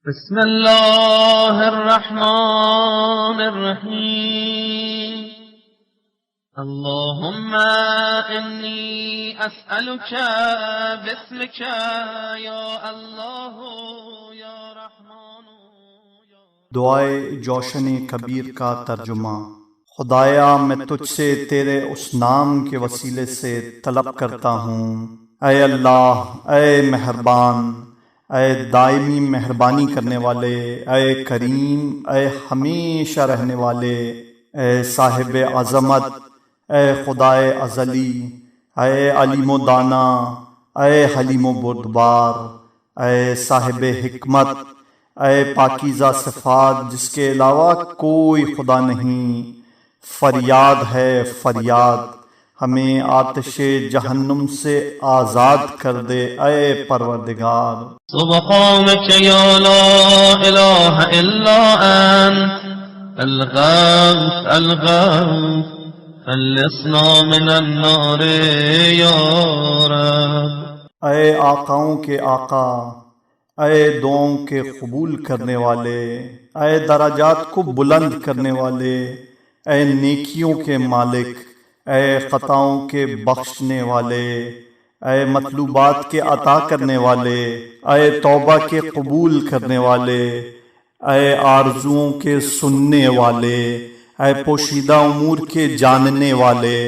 بسم الله الرحمن الرحيم اللهم إني أسألك باسمك يا الله يا رحمن دعائے جوشن کبیر کا ترجمہ۔ خدایا میں تجھ سے تیرے اس نام کے وسیلے سے طلب کرتا ہوں، اے اللہ، اے مہربان، اے دائمی مہربانی کرنے والے، اے کریم، اے ہمیشہ رہنے والے، اے صاحب عظمت، اے خدائے ازلی، اے علیم و دانا، اے حلیم و بردبار، اے صاحب حکمت، اے پاکیزہ صفات جس کے علاوہ کوئی خدا نہیں، فریاد ہے فریاد، ہمیں آتش جہنم سے آزاد کر دے اے پروردگار۔ سبحانك يا لا إله إلا أنت الغوث الغوث خلصنا من النار يا رب۔ اے آقاؤں کے آقا، اے دعاؤں کے قبول کرنے والے، اے درجات کو بلند کرنے والے، اے نیکیوں کے مالک، اے خطاؤں کے بخشنے والے، اے مطلوبات کے عطا کرنے والے، اے توبہ کے قبول کرنے والے، اے آرزوؤں کے سننے والے، اے پوشیدہ امور کے جاننے والے،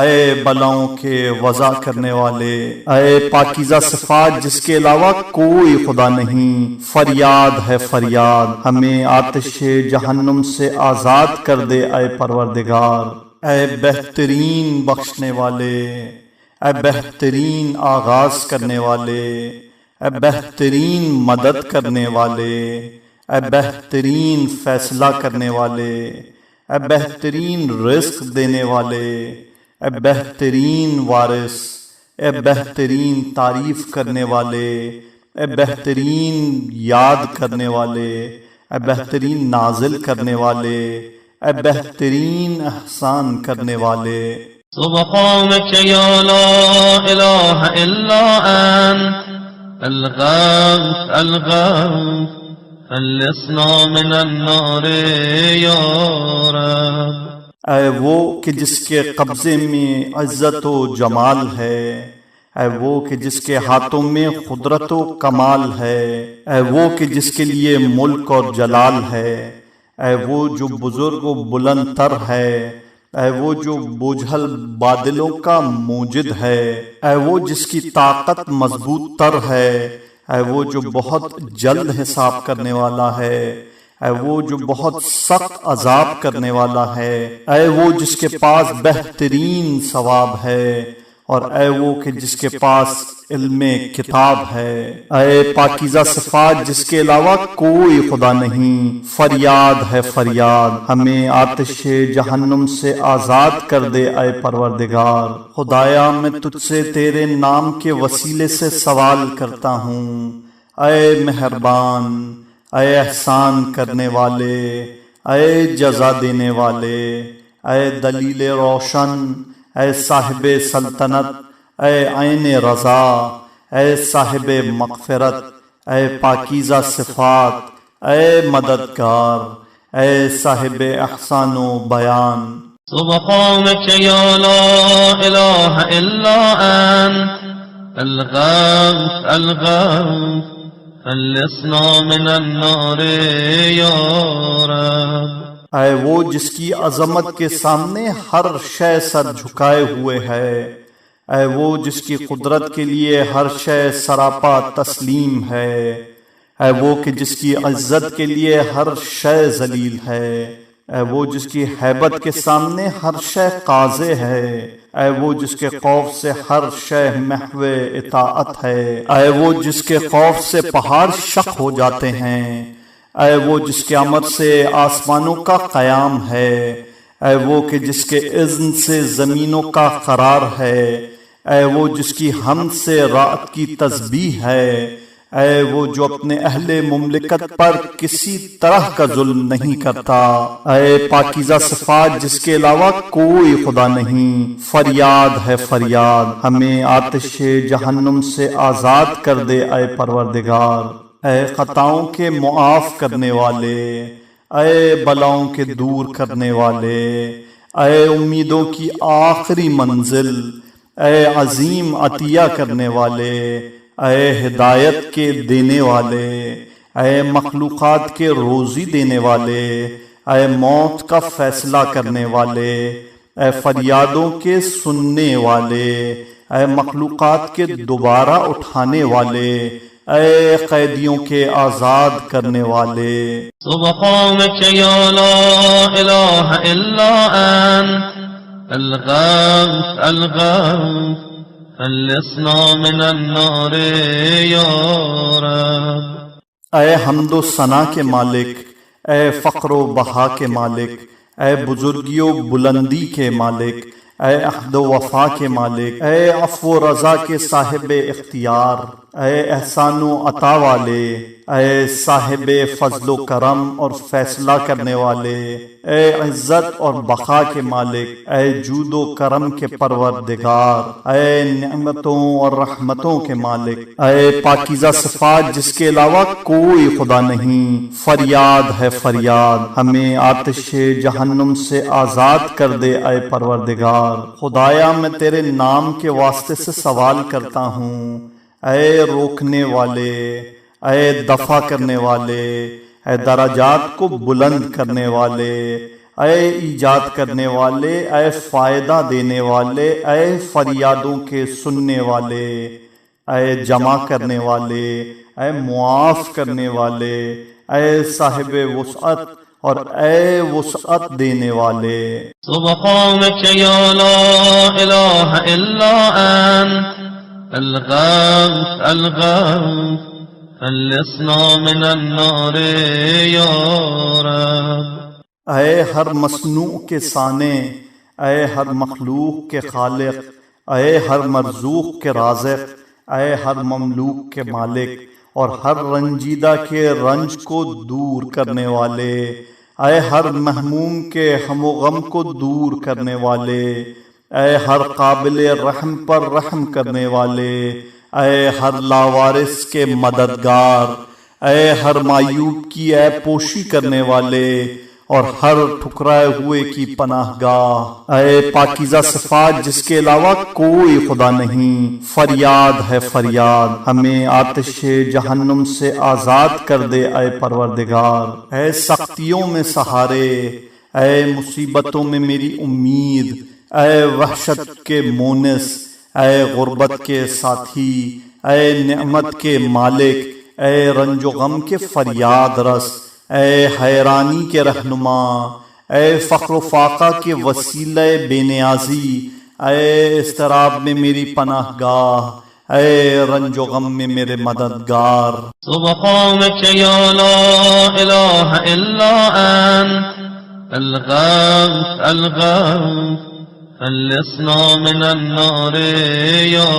اے بلاؤں کے وضع کرنے والے، اے پاکیزہ صفات جس کے علاوہ کوئی خدا نہیں، فریاد ہے فریاد، ہمیں آتش جہنم سے آزاد کر دے اے پروردگار۔ اے بہترین بخشنے والے، اے بہترین آغاز کرنے والے، اے بہترین مدد کرنے والے، اے بہترین فیصلہ کرنے والے، اے بہترین رزق دینے والے، اے بہترین وارث، اے بہترین تعریف کرنے والے، اے بہترین یاد کرنے والے، اے بہترین نازل کرنے والے، اے بہترین احسان کرنے والے۔ سبحانك يا لا إله إلا أنت الغوث الغوث خلصنا من النار يا رب۔ اے وہ کہ جس کے قبضے میں عزت و جمال ہے، اے وہ کہ جس کے ہاتھوں میں قدرت و کمال ہے، اے وہ کہ جس کے لیے ملک اور جلال ہے، اے وہ جو بزرگ و بلند تر ہے، اے وہ جو بوجھل بادلوں کا موجد ہے، اے وہ جس کی طاقت مضبوط تر ہے، اے وہ جو بہت جلد حساب کرنے والا ہے، اے وہ جو بہت سخت عذاب کرنے والا ہے، اے وہ جس کے پاس بہترین ثواب ہے، اور اے وہ کہ جس کے پاس علم کتاب ہے، اے پاکیزہ صفات جس کے علاوہ کوئی خدا نہیں، فریاد ہے فریاد، ہمیں آتش جہنم سے آزاد کر دے اے پروردگار۔ خدایا میں تجھ سے تیرے نام کے وسیلے سے سوال کرتا ہوں، اے مہربان، اے احسان کرنے والے، اے جزا دینے والے، اے دلیل روشن، اے صاحب سلطنت، اے عین رضا، اے صاحب مغفرت، اے پاکیزہ صفات، اے مددگار، اے صاحب احسان و بیان۔ سبحانك يا لا إله إلا أنت الغوث الغوث خلصنا من النار يا رب۔ اے وہ جس کی عظمت کے سامنے ہر شے سر جھکائے ہوئے ہے، اے وہ جس کی قدرت کے لیے ہر شے سراپا تسلیم ہے، اے وہ کہ جس کی عزت کے لیے ہر شے ذلیل ہے، اے وہ جس کی ہیبت کے سامنے ہر شے قاضع ہے، اے وہ جس کے خوف سے ہر شے محو اطاعت ہے، اے وہ جس کے خوف سے پہاڑ شق ہو جاتے ہیں، اے وہ جس کے امر سے آسمانوں کا قیام ہے، اے وہ کہ جس کے اذن سے زمینوں کا قرار ہے، اے وہ جس کی حمد سے رات کی تسبیح ہے، اے وہ جو اپنے اہل مملکت پر کسی طرح کا ظلم نہیں کرتا، اے پاکیزہ صفات جس کے علاوہ کوئی خدا نہیں، فریاد ہے فریاد، ہمیں آتش جہنم سے آزاد کر دے اے پروردگار۔ اے خطاؤں کے معاف کرنے والے، اے بلاؤں کے دور کرنے والے، اے امیدوں کی آخری منزل، اے عظیم عطیہ کرنے والے، اے ہدایت کے دینے والے، اے مخلوقات کے روزی دینے والے، اے موت کا فیصلہ کرنے والے، اے فریادوں کے سننے والے، اے مخلوقات کے دوبارہ اٹھانے والے، اے قیدیوں کے آزاد کرنے والے۔ سبحانك يا لا إله إلا أنت الغوث الغوث خلصنا من النار يا رب۔ اے حمد و ثنا کے مالک، اے فقر و بہا کے مالک، اے بزرگی و بلندی کے مالک، اے عہد و وفا کے مالک، اے عفو و رضا کے صاحب اختیار، اے احسان و عطا والے، اے صاحب فضل و کرم اور فیصلہ کرنے والے، اے عزت اور بقا کے مالک، اے جود و کرم کے پروردگار، اے نعمتوں اور رحمتوں کے مالک، اے پاکیزہ صفات جس کے علاوہ کوئی خدا نہیں، فریاد ہے فریاد، ہمیں آتش جہنم سے آزاد کر دے اے پروردگار۔ خدایا میں تیرے نام کے واسطے سے سوال کرتا ہوں، اے روکنے والے، اے دفع کرنے والے، اے درجات کو بلند کرنے والے، اے ایجاد کرنے والے، اے فائدہ دینے والے، اے فریادوں کے سننے والے، اے جمع کرنے والے، اے معاف کرنے والے، اے صاحب وسعت اور اے وسعت دینے والے۔ سبحانك يا لا إله إلا أنت الغوث الغوث خلصنا من النار يا رب۔ اے ہر مصنوع کے صانع، اے ہر مخلوق کے خالق، اے ہر مرزوق کے رازق، اے ہر مملوک کے مالک اور ہر رنجیدہ کے رنج کو دور کرنے والے، اے ہر محموم کے ہم و غم کو دور کرنے والے، اے ہر قابل رحم پر رحم کرنے والے، اے ہر لاوارث کے مددگار، اے ہر معیوب کی عیب پوشی کرنے والے اور ہر ٹھکرائے ہوئے کی پناہ گاہ، اے پاکیزہ صفات جس کے علاوہ کوئی خدا نہیں، فریاد ہے فریاد، ہمیں آتش جہنم سے آزاد کر دے اے پروردگار۔ اے سختیوں میں سہارے، اے مصیبتوں میں میری امید، اے وحشت کے مونس، اے غربت کے ساتھی، اے نعمت کے مالک، اے رنج و غم کے فریاد رس، اے حیرانی کے رہنما، اے فقر و فاقہ کے وسیلہ بے نیازی، اے اضطراب میں میری پناہ گاہ، اے رنج و غم میں میرے مددگار۔ سبحانك يا لا إله إلا أنت الغوث الغوث خلصنا من النار يا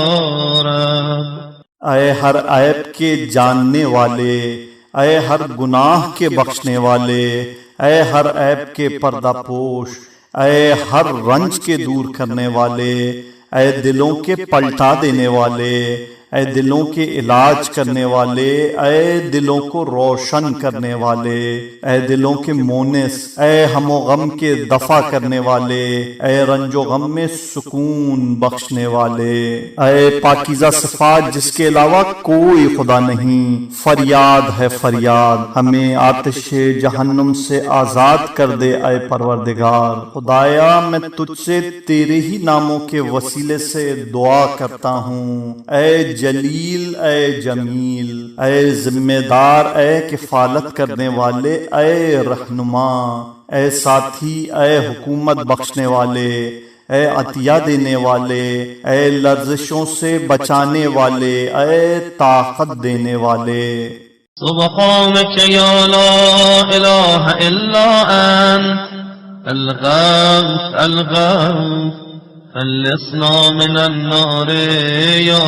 رب۔ اے ہر عیب کے جاننے والے، اے ہر گناہ کے بخشنے والے، اے ہر عیب کے پردہ پوش، اے ہر رنج کے دور کرنے والے، اے دلوں کے پلٹا دینے والے، اے دلوں کے علاج کرنے والے، اے دلوں کو روشن کرنے والے، اے دلوں کے مونس، اے ہم و غم کے دفع کرنے والے، اے رنج و غم میں سکون بخشنے والے، اے پاکیزہ صفات جس کے علاوہ کوئی خدا نہیں، فریاد ہے فریاد، ہمیں آتش جہنم سے آزاد کر دے اے پروردگار۔ خدایا میں تجھ سے تیرے ہی ناموں کے وسیلے سے دعا کرتا ہوں، اے جلیل، اے جمیل، اے ذمہ دار، اے کفالت کرنے والے، اے رہنما، اے ساتھی، اے حکومت بخشنے والے، اے عطیہ دینے والے، اے لرزشوں سے بچانے والے، اے طاقت دینے والے۔ سبحانك يا لا إله إلا أنت الغوث الغوث خلصنا من النار يا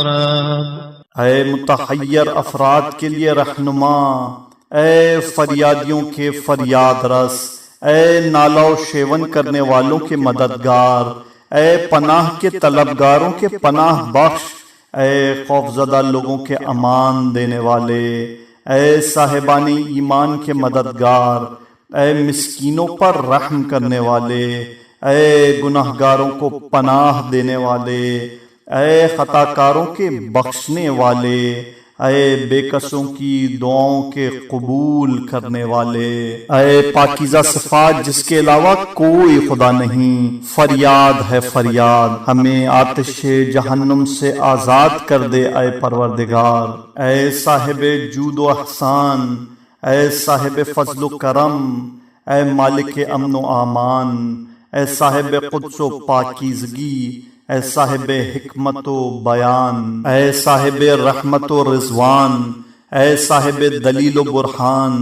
رب۔ اے متحیر افراد کے لیے رہنما، اے فریادیوں کے فریاد رس، اے نالا و شیون کرنے والوں کے مددگار، اے پناہ کے طلبگاروں کے پناہ بخش، اے خوفزدہ لوگوں کے امان دینے والے، اے صاحبان ایمان کے مددگار، اے مسکینوں پر رحم کرنے والے، اے گناہگاروں کو پناہ دینے والے، اے خطا کاروں کے بخشنے والے، اے بے کسوں کی دعاؤں کے قبول کرنے والے، اے پاکیزہ صفات جس کے علاوہ کوئی خدا نہیں، فریاد ہے فریاد، ہمیں آتش جہنم سے آزاد کر دے اے پروردگار۔ اے صاحب جود و احسان، اے صاحب فضل و کرم، اے مالک امن و امان، اے صاحب قدس و پاکیزگی، اے صاحب حکمت و بیان، اے صاحب رحمت و رضوان، اے صاحب دلیل و برہان،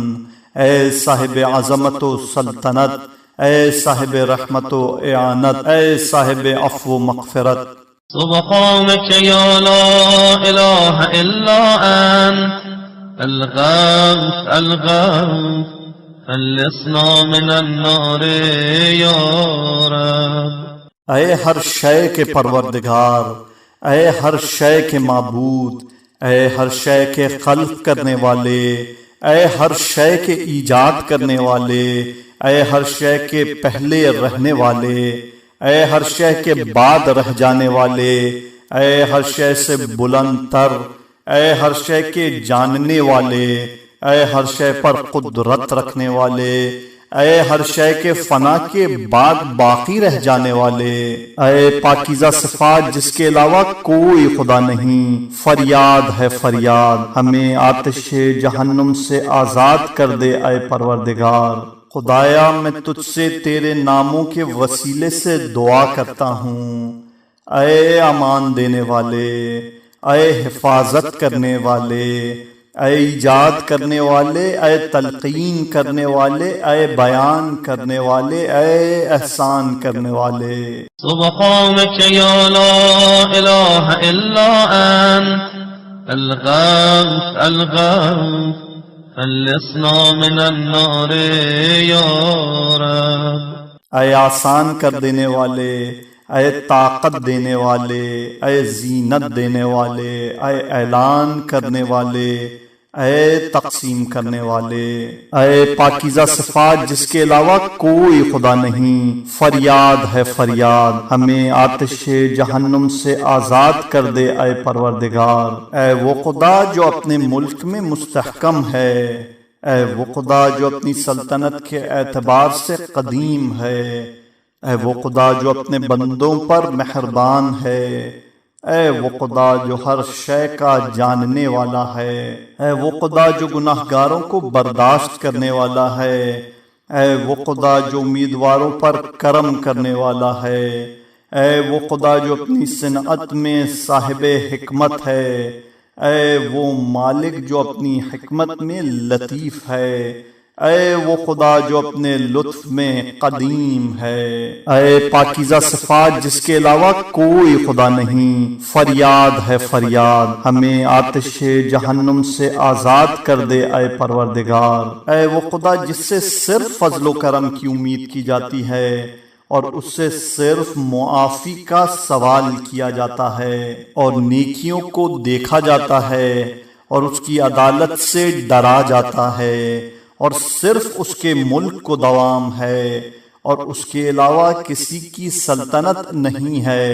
اے صاحب عظمت و سلطنت، اے صاحب رحمت و اعانت، اے صاحب عفو و مغفرت۔ سبحانك يا لا إله إلا أنت الغوث الغوث خلصنا من النار يا رب۔ اے ہر شے کے پروردگار، اے ہر شے کے معبود، اے ہر شے کے خلق کرنے والے، اے ہر شے کے ایجاد کرنے والے، اے ہر شے کے پہلے رہنے والے، اے ہر شے کے بعد رہ جانے والے، اے ہر شے سے بلند تر، اے ہر شے کے جاننے والے، اے ہر شے پر قدرت رکھنے والے، اے ہر شے کے فنا کے بعد باقی رہ جانے والے، اے پاکیزہ صفات جس کے علاوہ کوئی خدا نہیں، فریاد ہے فریاد، ہمیں آتش جہنم سے آزاد کر دے اے پروردگار۔ خدایا میں تجھ سے تیرے ناموں کے وسیلے سے دعا کرتا ہوں، اے امان دینے والے، اے حفاظت کرنے والے، اے ایجاد کرنے والے، اے تلقین کرنے والے، اے بیان کرنے والے، اے احسان کرنے والے۔ سبحانك يا لا إله إلا أنت الغوث الغوث خلصنا من النار يا رب۔ اے آسان کر دینے والے، اے طاقت دینے والے، اے زینت دینے والے، اے اعلان کرنے والے، اے تقسیم کرنے والے، اے پاکیزہ صفات جس کے علاوہ کوئی خدا نہیں، فریاد ہے فریاد، ہمیں آتش جہنم سے آزاد کر دے اے پروردگار۔ اے وہ خدا جو اپنے ملک میں مستحکم ہے، اے وہ خدا جو اپنی سلطنت کے اعتبار سے قدیم ہے، اے وہ خدا جو اپنے بندوں پر مہربان ہے، اے وہ خدا جو ہر شے کا جاننے والا ہے، اے وہ خدا جو گناہگاروں کو برداشت کرنے والا ہے، اے وہ خدا جو امیدواروں پر کرم کرنے والا ہے، اے وہ خدا جو اپنی صنعت میں صاحب حکمت ہے، اے وہ مالک جو اپنی حکمت میں لطیف ہے، اے وہ خدا جو اپنے لطف میں قدیم ہے، اے پاکیزہ صفات جس کے علاوہ کوئی خدا نہیں، فریاد ہے فریاد، ہمیں آتش جہنم سے آزاد کر دے اے پروردگار۔ اے وہ خدا جس سے صرف فضل و کرم کی امید کی جاتی ہے اور اس سے صرف معافی کا سوال کیا جاتا ہے اور نیکیوں کو دیکھا جاتا ہے اور اس کی عدالت سے ڈرا جاتا ہے، اور صرف اس کے ملک کو دوام ہے اور اس کے علاوہ کسی کی سلطنت نہیں ہے،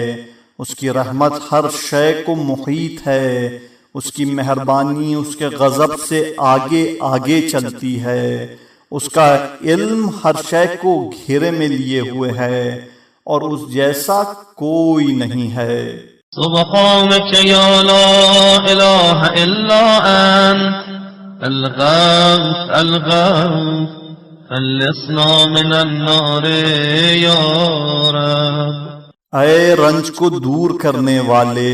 اس کی رحمت ہر شے کو محیط ہے، اس کی مہربانی اس کے غضب سے آگے آگے چلتی ہے، اس کا علم ہر شے کو گھیرے میں لیے ہوئے ہے اور اس جیسا کوئی نہیں ہے۔ سبحانك يا لا إله إلا أنت الغوث الغوث خلصنا من النار يا رب۔ اے رنج کو دور کرنے والے،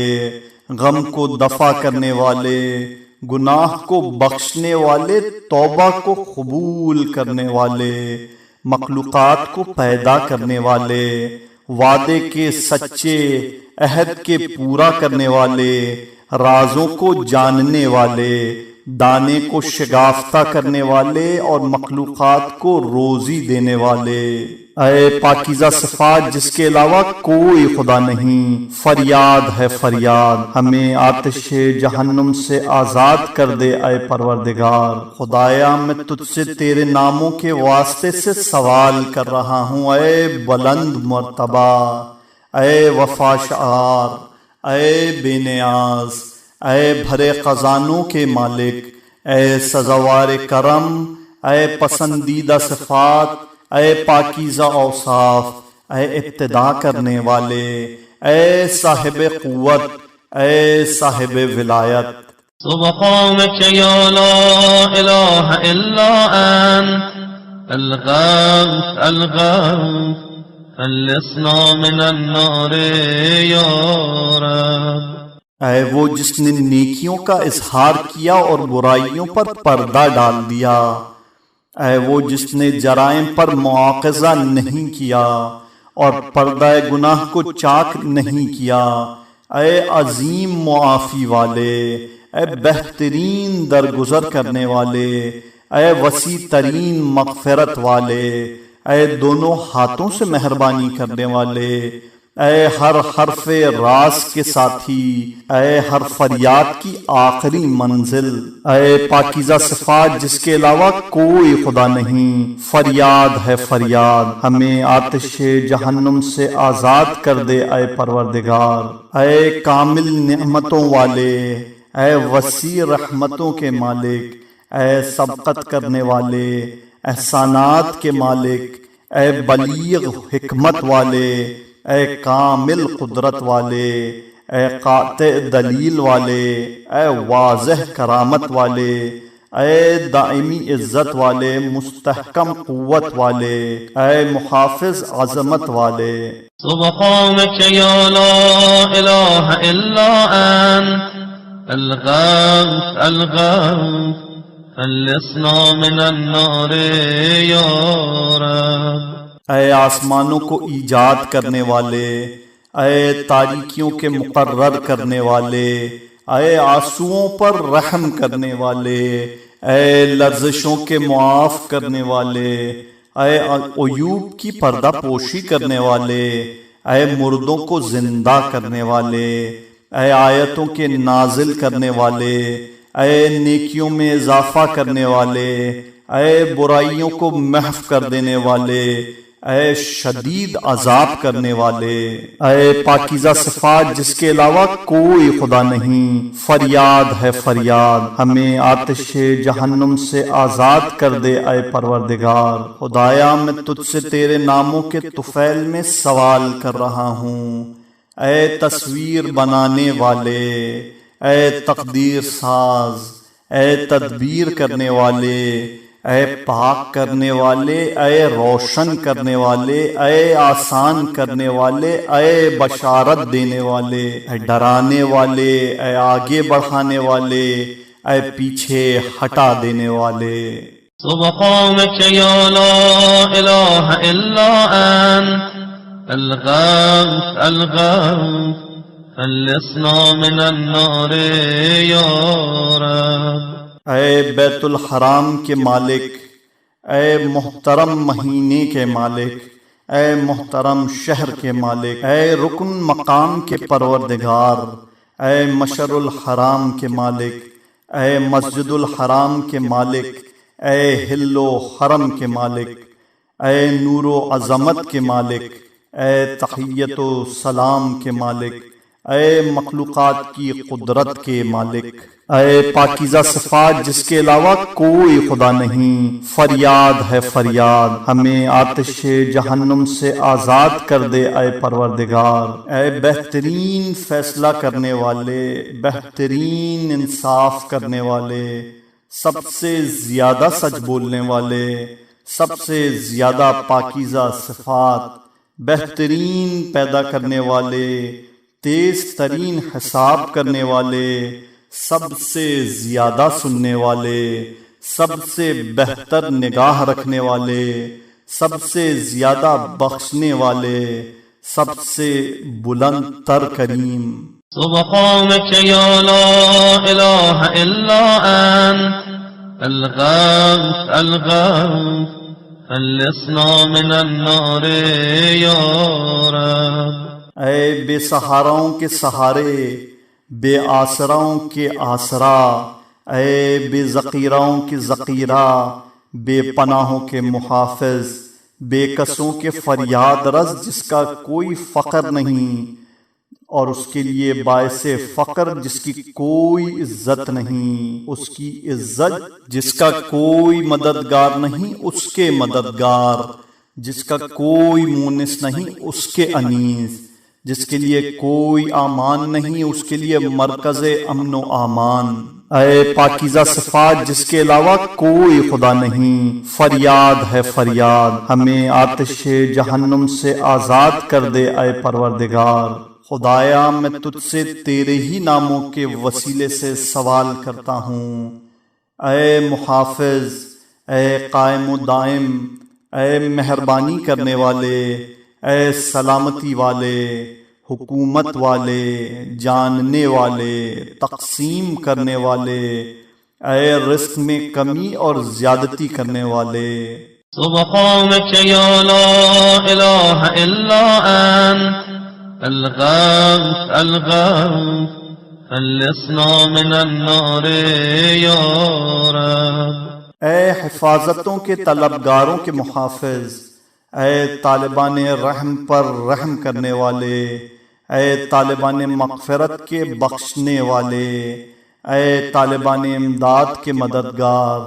غم کو دفع کرنے والے، گناہ کو بخشنے والے، توبہ کو قبول کرنے والے، مخلوقات کو پیدا کرنے والے، وعدے کے سچے، عہد کے پورا کرنے والے، رازوں کو جاننے والے، دانے کو شگافتہ کرنے والے اور مخلوقات کو روزی دینے والے، اے پاکیزہ صفات جس کے علاوہ کوئی خدا نہیں، فریاد ہے فریاد، ہمیں آتش جہنم سے آزاد کر دے اے پروردگار۔ خدایا میں تجھ سے تیرے ناموں کے واسطے سے سوال کر رہا ہوں، اے بلند مرتبہ، اے وفا شعار، اے بے نیاز، اے بھرے خزانوں کے مالک، اے سزاوار کرم، اے پسندیدہ صفات، اے پاکیزہ اوصاف، اے ابتدا کرنے والے، اے صاحب قوت، اے صاحب ولایت۔ سبحانك يا لا إله إلا أنت الغوث الغوث خلصنا من النار يا رب۔ اے وہ جس نے نیکیوں کا اظہار کیا اور برائیوں پر پردہ ڈال دیا، اے وہ جس نے جرائم پر مواخذہ نہیں کیا اور پردہ گناہ کو چاک نہیں کیا، اے عظیم معافی والے، اے بہترین درگزر کرنے والے، اے وسیع ترین مغفرت والے، اے دونوں ہاتھوں سے مہربانی کرنے والے، اے ہر حرف راز کے ساتھی، اے ہر فریاد کی آخری منزل، اے پاکیزہ صفات جس کے علاوہ کوئی خدا نہیں، فریاد ہے فریاد، ہمیں آتش جہنم سے آزاد کر دے اے پروردگار۔ اے کامل نعمتوں والے، اے وسیع رحمتوں کے مالک، اے سبقت کرنے والے، احسانات کے مالک، اے بلیغ حکمت والے، اے کامل قدرت والے، اے قاطع دلیل والے، اے واضح کرامت والے، اے دائمی عزت والے، مستحکم قوت والے، اے محافظ عظمت والے۔ سبحانك يا لا إله إلا أنت الغوث الغوث خلصنا من النار يا رب۔ اے آسمانوں کو ایجاد کرنے والے، اے تاریکیوں کے مقرر کرنے والے، اے آنسوؤں پر رحم کرنے والے، اے لرزشوں کے معاف کرنے والے، اے عیوب کی پردہ پوشی کرنے والے، اے مردوں کو زندہ کرنے والے، اے آیتوں کے نازل کرنے والے، اے نیکیوں میں اضافہ کرنے والے، اے برائیوں کو محو کر دینے والے، اے شدید عذاب کرنے والے، اے پاکیزہ صفات جس کے علاوہ کوئی خدا نہیں، فریاد ہے فریاد، ہمیں آتش جہنم سے آزاد کر دے اے پروردگار۔ خدایا میں تجھ سے تیرے ناموں کے طفیل میں سوال کر رہا ہوں، اے تصویر بنانے والے، اے تقدیر ساز، اے تدبیر کرنے والے، اے پاک کرنے والے، اے روشن کرنے والے، اے آسان کرنے والے، اے بشارت دینے والے، اے ڈرانے والے، اے آگے بڑھانے والے، اے پیچھے ہٹا دینے والے۔ سبحانك يا لا إله إلا أنت الغوث الغوث خلصنا من النار يا رب۔ اے بیت الحرام کے مالک، اے محترم مہینے کے مالک، اے محترم شہر کے مالک، اے رکن مقام کے پروردگار، اے مشر الحرام کے مالک، اے مسجد الحرام کے مالک، اے حل و حرم کے مالک، اے نور و عظمت کے مالک، اے تحیت و سلام کے مالک، اے مخلوقات کی قدرت کے مالک، اے پاکیزہ صفات جس کے علاوہ کوئی خدا نہیں، فریاد ہے فریاد، ہمیں آتش جہنم سے آزاد کر دے اے پروردگار۔ اے بہترین فیصلہ کرنے والے، بہترین انصاف کرنے والے، سب سے زیادہ سچ بولنے والے، سب سے زیادہ پاکیزہ صفات، بہترین پیدا کرنے والے، تیز ترین حساب کرنے والے، سب سے زیادہ سننے والے، سب سے بہتر نگاہ رکھنے والے، سب سے زیادہ بخشنے والے، سب سے بلند تر کریم۔ سبحانك يا لا إله إلا أنت الغوث الغوث خلصنا من النار يا رب. اے بے سہاراؤں کے سہارے، بے آسراؤں کے آسرا، اے بے ذخیراؤں کے ذخیرہ، بے پناہوں کے محافظ، بے کسوں کے فریاد رس جس کا کوئی فقر نہیں اور اس کے لیے باعث فقر جس کی کوئی عزت نہیں، اس کی عزت جس کا کوئی مددگار نہیں اس کے مددگار، جس کا کوئی مونس نہیں اس کے انیس، جس کے لیے کوئی امان نہیں اس کے لیے مرکز امن و امان. اے پاکیزہ صفات جس کے علاوہ کوئی خدا نہیں، فریاد ہے فریاد، ہمیں آتش جہنم سے آزاد کر دے اے پروردگار. خدایا میں تجھ سے تیرے ہی ناموں کے وسیلے سے سوال کرتا ہوں، اے محافظ، اے قائم و دائم، اے مہربانی کرنے والے، اے سلامتی والے، حکومت والے، جاننے والے، تقسیم کرنے والے، اے رزق میں کمی اور زیادتی کرنے والے. سبحانك يا لا إله إلا أنت الغوث الغوث خلصنا من النار يا رب. اے حفاظتوں کے طلبگاروں کے محافظ، اے طالبان رحم پر رحم کرنے والے، اے طالبان مغفرت کے بخشنے والے، اے طالبان امداد کے مددگار،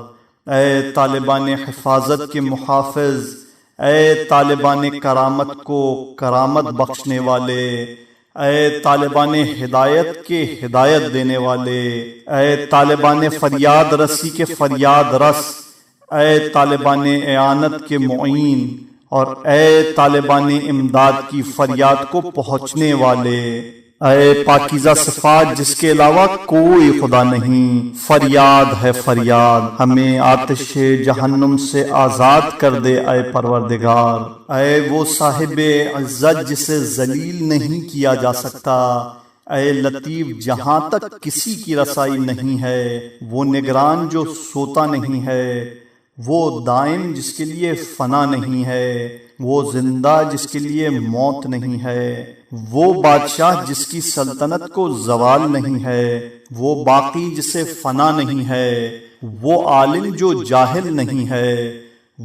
اے طالبان حفاظت کے محافظ، اے طالبان کرامت کو کرامت بخشنے والے، اے طالبان ہدایت کے ہدایت دینے والے، اے طالبان فریاد رسی کے فریاد رس، اے طالبان اعانت کے معین، اور اے طالبان امداد کی فریاد کو پہنچنے والے. اے پاکیزہ صفات جس کے علاوہ کوئی خدا نہیں، فریاد ہے فریاد، ہمیں آتش جہنم سے آزاد کر دے اے پروردگار. اے وہ صاحب عزت جسے ذلیل نہیں کیا جا سکتا، اے لطیف جہاں تک کسی کی رسائی نہیں ہے، وہ نگران جو سوتا نہیں ہے، وہ دائم جس کے لیے فنا نہیں ہے، وہ زندہ جس کے لیے موت نہیں ہے، وہ بادشاہ جس کی سلطنت کو زوال نہیں ہے، وہ باقی جسے فنا نہیں ہے، وہ عالم جو جاہل نہیں ہے،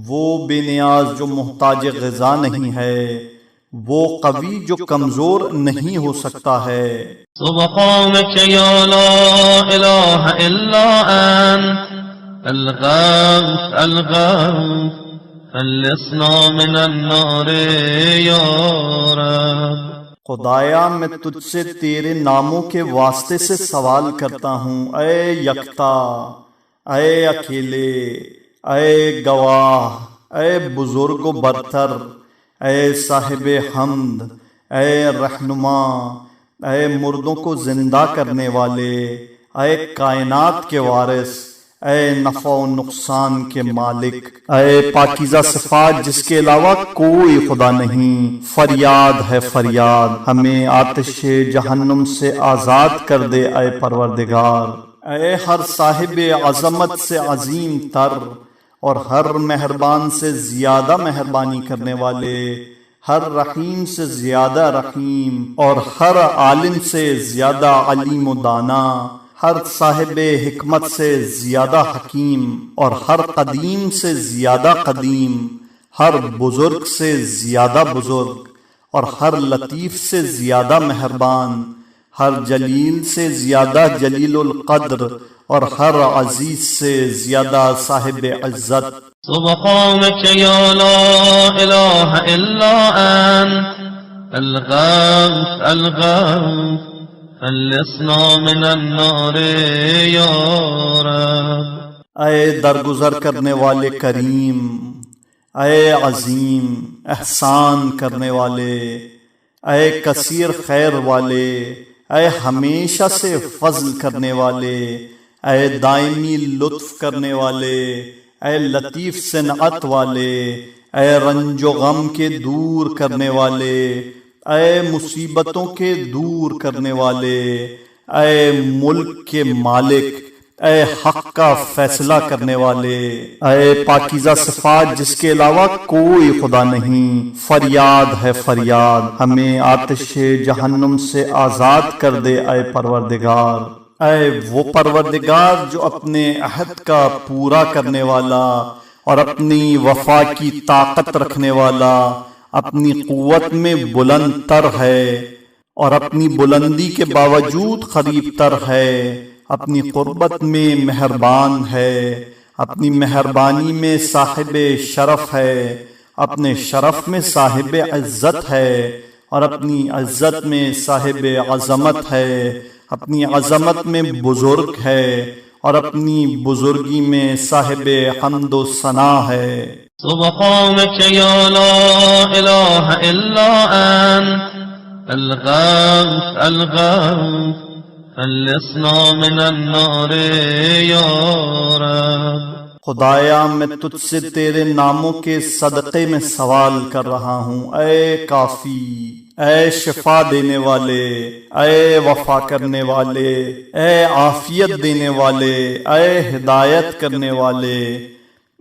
وہ بے نیاز جو محتاج غذا نہیں ہے، وہ قوی جو کمزور نہیں ہو سکتا ہے. سبحانك يا لا إله إلا أنت الغوث الغوث خلصنا من النار يا رب. خدایا میں تجھ سے تیرے ناموں کے واسطے سے سوال کرتا ہوں، اے یکتا، اے اکیلے، اے گواہ، اے بزرگ و برتر، اے صاحب حمد، اے رہنما، اے مردوں کو زندہ کرنے والے، اے کائنات کے وارث، اے نفع و نقصان کے مالک، اے پاکیزہ صفات جس کے علاوہ کوئی خدا نہیں، فریاد ہے فریاد، ہمیں آتش جہنم سے آزاد کر دے اے پروردگار. اے ہر صاحب عظمت سے عظیم تر اور ہر مہربان سے زیادہ مہربانی کرنے والے، ہر رحیم سے زیادہ رحیم اور ہر عالم سے زیادہ علیم و دانا، ہر صاحب حکمت سے زیادہ حکیم اور ہر قدیم سے زیادہ قدیم، ہر بزرگ سے زیادہ بزرگ اور ہر لطیف سے زیادہ مہربان، ہر جلیل سے زیادہ جلیل القدر اور ہر عزیز سے زیادہ صاحب عزت. سبحانك يا لا إله إلا أنت الغوث الغوث خلصنا من النار يا رب. اے درگزر کرنے والے کریم، اے عظیم احسان کرنے والے، اے کثیر خیر والے، اے ہمیشہ سے فضل کرنے والے، اے دائمی لطف کرنے والے، اے لطیف صنعت والے، اے رنج و غم کے دور کرنے والے، اے مصیبتوں کے دور کرنے والے، اے ملک کے مالک، اے حق کا فیصلہ کرنے والے، اے پاکیزہ صفات جس کے علاوہ کوئی خدا نہیں، فریاد ہے فریاد، ہمیں آتش جہنم سے آزاد کر دے اے پروردگار۔ اے وہ پروردگار جو اپنے عہد کا پورا کرنے والا اور اپنی وفا کی طاقت رکھنے والا، اپنی قوت میں بلند تر ہے اور اپنی بلندی کے باوجود قریب تر ہے، اپنی قربت میں مہربان ہے، اپنی مہربانی میں صاحب شرف ہے، اپنے شرف میں صاحب عزت ہے، اور اپنی عزت میں صاحب عظمت ہے، اپنی عظمت میں بزرگ ہے، اور اپنی بزرگی میں صاحب حمد و ثنا ہے۔ سبحانك يا لا إله إلا أنت الغوث الغوث خلصنا من النار يا رب۔ خدایا میں تجھ سے تیرے ناموں کے صدقے میں سوال کر رہا ہوں، اے کافی، اے شفا دینے والے، اے وفا کرنے والے، اے عافیت دینے والے، اے ہدایت کرنے والے،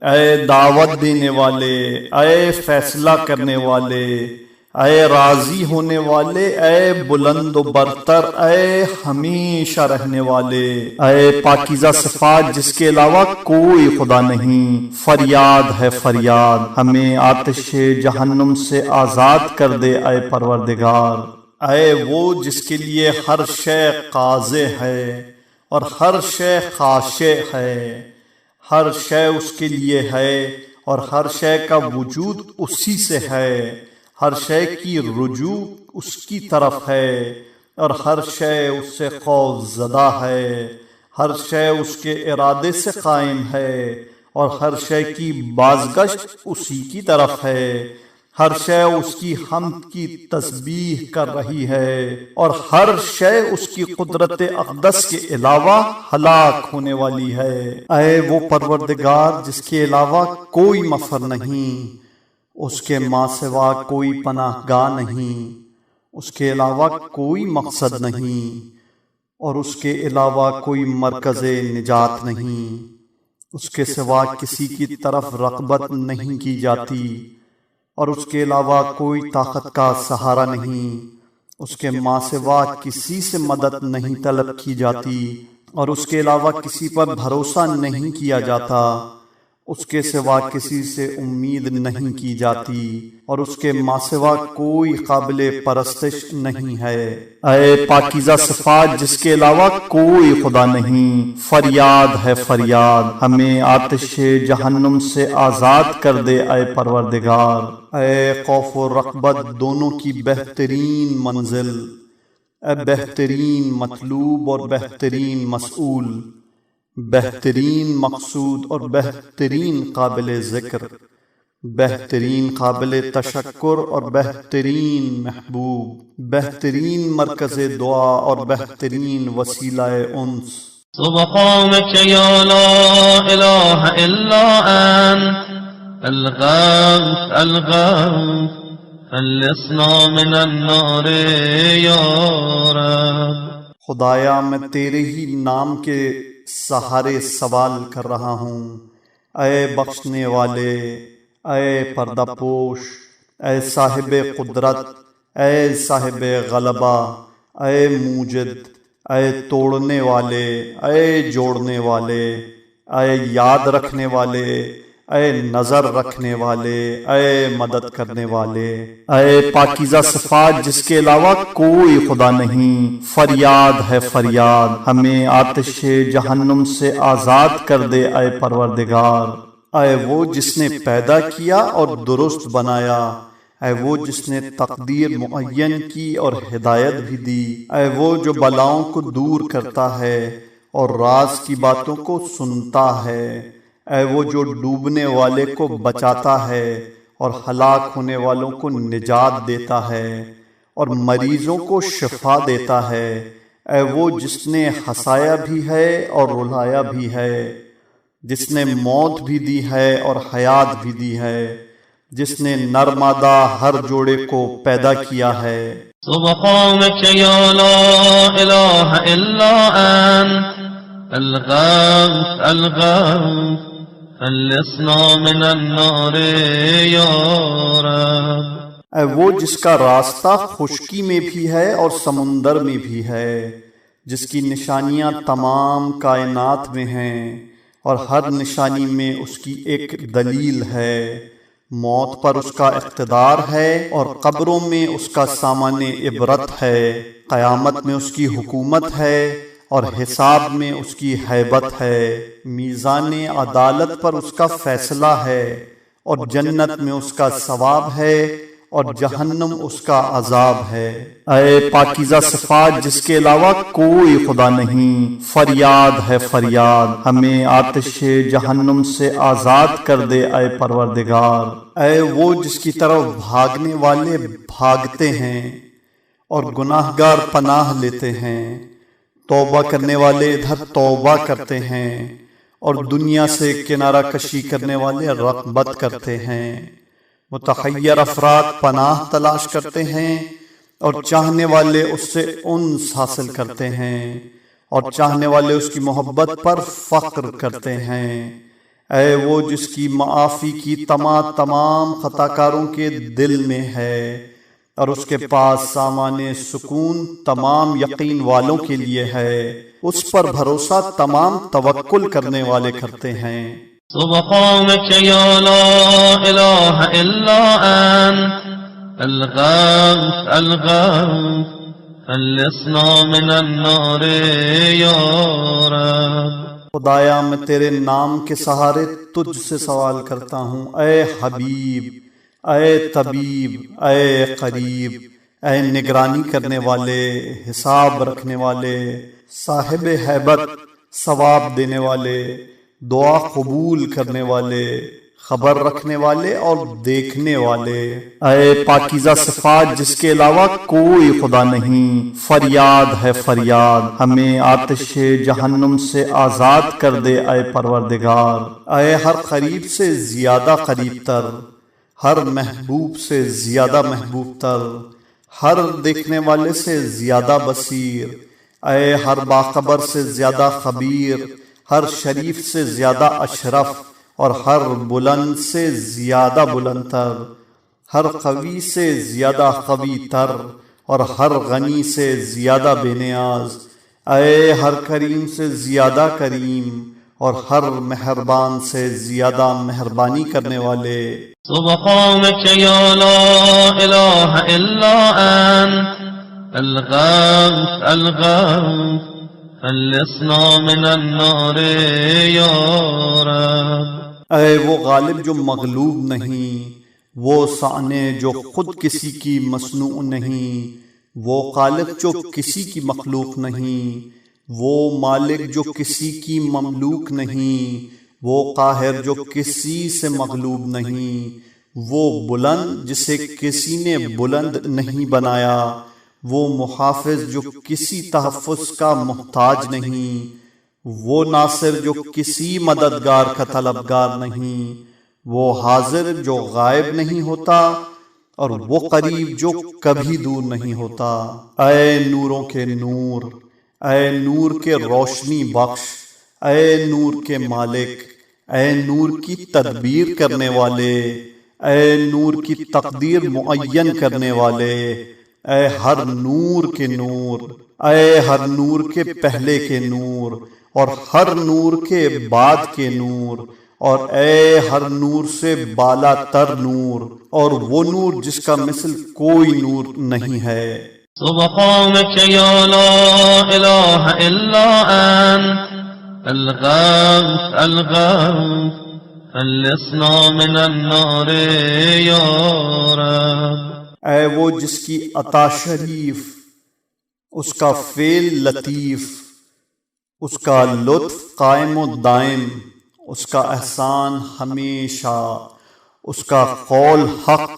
اے دعوت دینے والے، اے فیصلہ کرنے والے، اے راضی ہونے والے، اے بلند و برتر، اے ہمیشہ رہنے والے، اے پاکیزہ صفات جس کے علاوہ کوئی خدا نہیں، فریاد ہے فریاد، ہمیں آتش جہنم سے آزاد کر دے اے پروردگار۔ اے وہ جس کے لیے ہر شے قاضع ہے اور ہر شے خاشع ہے، ہر شے اس کے لیے ہے اور ہر شے کا وجود اسی سے ہے، ہر شے کی رجوع اس کی طرف ہے اور ہر شے اس سے خوف زدہ ہے، ہر شے اس کے ارادے سے قائم ہے اور ہر شے کی بازگشت اسی کی طرف ہے، ہر شے اس کی حمد کی تسبیح کر رہی ہے اور ہر شے اس کی قدرت اقدس کے علاوہ ہلاک ہونے والی ہے۔ اے وہ پروردگار جس کے علاوہ کوئی مفر نہیں، اس کے ماں سوا کوئی پناہ گاہ نہیں، اس کے علاوہ کوئی مقصد نہیں اور اس کے علاوہ کوئی مرکز نجات نہیں، اس کے سوا کسی کی طرف رغبت نہیں کی جاتی اور اس کے علاوہ کوئی طاقت کا سہارا نہیں، اس کے ماں سوا کسی سے مدد نہیں طلب کی جاتی اور اس کے علاوہ کسی پر بھروسہ نہیں کیا جاتا، اس کے سوا کسی سے امید نہیں کی جاتی اور اس کے ماں سوا کوئی قابل پرستش نہیں ہے۔ اے پاکیزہ صفات جس کے علاوہ کوئی خدا نہیں، فریاد ہے فریاد، ہمیں آتش جہنم سے آزاد کر دے اے پروردگار۔ اے خوف و رغبت دونوں کی بہترین منزل، اے بہترین مطلوب اور بہترین مسئول، بہترین مقصود اور بہترین قابل ذکر، بہترین قابل تشکر اور بہترین محبوب، بہترین مرکز دعا اور بہترین وسیلہ انس۔ سبحانك يا لا إله إلا أنت الغوث الغوث خلصنا من النار يا رب۔ خدایا میں تیرے ہی نام کے سہارے سوال کر رہا ہوں، اے بخشنے والے، اے پردہ پوش، اے صاحب قدرت، اے صاحب غلبہ، اے موجد، اے توڑنے والے، اے جوڑنے والے، اے یاد رکھنے والے، اے نظر رکھنے والے، اے مدد کرنے والے، اے پاکیزہ صفات جس کے علاوہ کوئی خدا نہیں، فریاد ہے فریاد، ہمیں آتش جہنم سے آزاد کر دے اے پروردگار۔ اے وہ جس نے پیدا کیا اور درست بنایا، اے وہ جس نے تقدیر معین کی اور ہدایت بھی دی، اے وہ جو بلاؤں کو دور کرتا ہے اور راز کی باتوں کو سنتا ہے، اے وہ جو ڈوبنے والے کو بچاتا ہے اور ہلاک ہونے والوں کو نجات دیتا ہے اور مریضوں کو شفا دیتا ہے، اے وہ جس نے ہنسایا بھی ہے اور رلایا بھی ہے، جس نے موت بھی دی ہے اور حیات بھی دی ہے، جس نے نرمادہ ہر جوڑے کو پیدا کیا ہے۔ سبحانك يا لا إله إلا أنت الغوث الغوث خلصنا من النار يا رب۔ اے وہ جس کا راستہ خشکی میں بھی ہے اور سمندر میں بھی ہے، جس کی نشانیاں تمام کائنات میں ہیں اور ہر نشانی میں اس کی ایک دلیل ہے۔ موت پر اس کا اقتدار ہے اور قبروں میں اس کا سامان عبرت ہے۔ قیامت میں اس کی حکومت ہے اور حساب میں اس کی ہیبت ہے۔ میزان عدالت پر اس کا فیصلہ ہے اور جنت میں اس کا ثواب ہے اور جہنم اس کا عذاب ہے۔ اے پاکیزہ صفات جس کے علاوہ کوئی خدا نہیں، فریاد ہے فریاد، ہمیں آتش جہنم سے آزاد کر دے اے پروردگار۔ اے وہ جس کی طرف بھاگنے والے بھاگتے ہیں اور گناہگار پناہ لیتے ہیں، توبہ کرنے والے ادھر توبہ کرتے ہیں اور دنیا سے کنارہ کشی کرنے والے رغبت کرتے ہیں۔ متحیر افراد پناہ تلاش کرتے ہیں اور چاہنے والے اس سے انس حاصل کرتے ہیں اور چاہنے والے اس کی محبت پر فخر کرتے ہیں۔ اے وہ جس کی معافی کی تمام خطاکاروں کے دل میں ہے اور اس کے پاس سامان سکون تمام یقین والوں کے لیے ہے، اس پر بھروسہ تمام توکل کرنے والے کرتے ہیں۔ سبحانك يا لا إله إلا أنت الغوث الغوث خلصنا من النار يا رب۔ خدایا میں تیرے نام کے سہارے تجھ سے سوال کرتا ہوں، اے حبیب، اے طبیب، اے قریب، اے نگرانی کرنے والے، حساب رکھنے والے، صاحب ہیبت، ثواب دینے والے، دعا قبول کرنے والے، خبر رکھنے والے اور دیکھنے والے۔ اے پاکیزہ صفات جس کے علاوہ کوئی خدا نہیں، فریاد ہے فریاد، ہمیں آتش جہنم سے آزاد کر دے اے پروردگار۔ اے ہر قریب سے زیادہ قریب تر، ہر محبوب سے زیادہ محبوب تر، ہر دیکھنے والے سے زیادہ بصیر، اے ہر باخبر سے زیادہ خبیر، ہر شریف سے زیادہ اشرف اور ہر بلند سے زیادہ بلند تر، ہر قوی سے زیادہ قوی تر اور ہر غنی سے زیادہ بے نیاز، اے ہر کریم سے زیادہ کریم اور ہر مہربان سے زیادہ مہربانی کرنے والے۔ سبحانك يا لا إله إلا أنت الغوث الغوث خلصنا من النار يا رب۔ اے وہ غالب جو مغلوب نہیں، وہ سانے جو خود کسی کی مصنوع نہیں، وہ خالق جو کسی کی مخلوق نہیں، وہ مالک جو کسی کی مملوک نہیں، وہ قاہر جو کسی سے مغلوب نہیں، وہ بلند جسے کسی نے بلند نہیں بنایا، وہ محافظ جو کسی تحفظ کا محتاج نہیں، وہ ناصر جو کسی مددگار کا طلبگار نہیں، وہ حاضر جو غائب نہیں ہوتا اور وہ قریب جو کبھی دور نہیں ہوتا۔ اے نوروں کے نور، اے نور کے روشنی بخش، اے نور کے مالک، اے نور کی تدبیر کرنے والے، اے نور کی تقدیر معین کرنے والے، اے ہر نور کے نور، اے ہر نور کے پہلے کے نور اور ہر نور کے بعد کے نور، اور اے ہر نور سے بالا تر نور اور وہ نور جس کا مثل کوئی نور نہیں ہے۔ سبحانك يا لا إله إلا أنت الغوث الغوث خلصنا من النار يا رب۔ اے وہ جس کی عطا شریف، اس کا فعل لطیف، اس کا لطف قائم و دائم، اس کا احسان ہمیشہ، اس کا قول حق،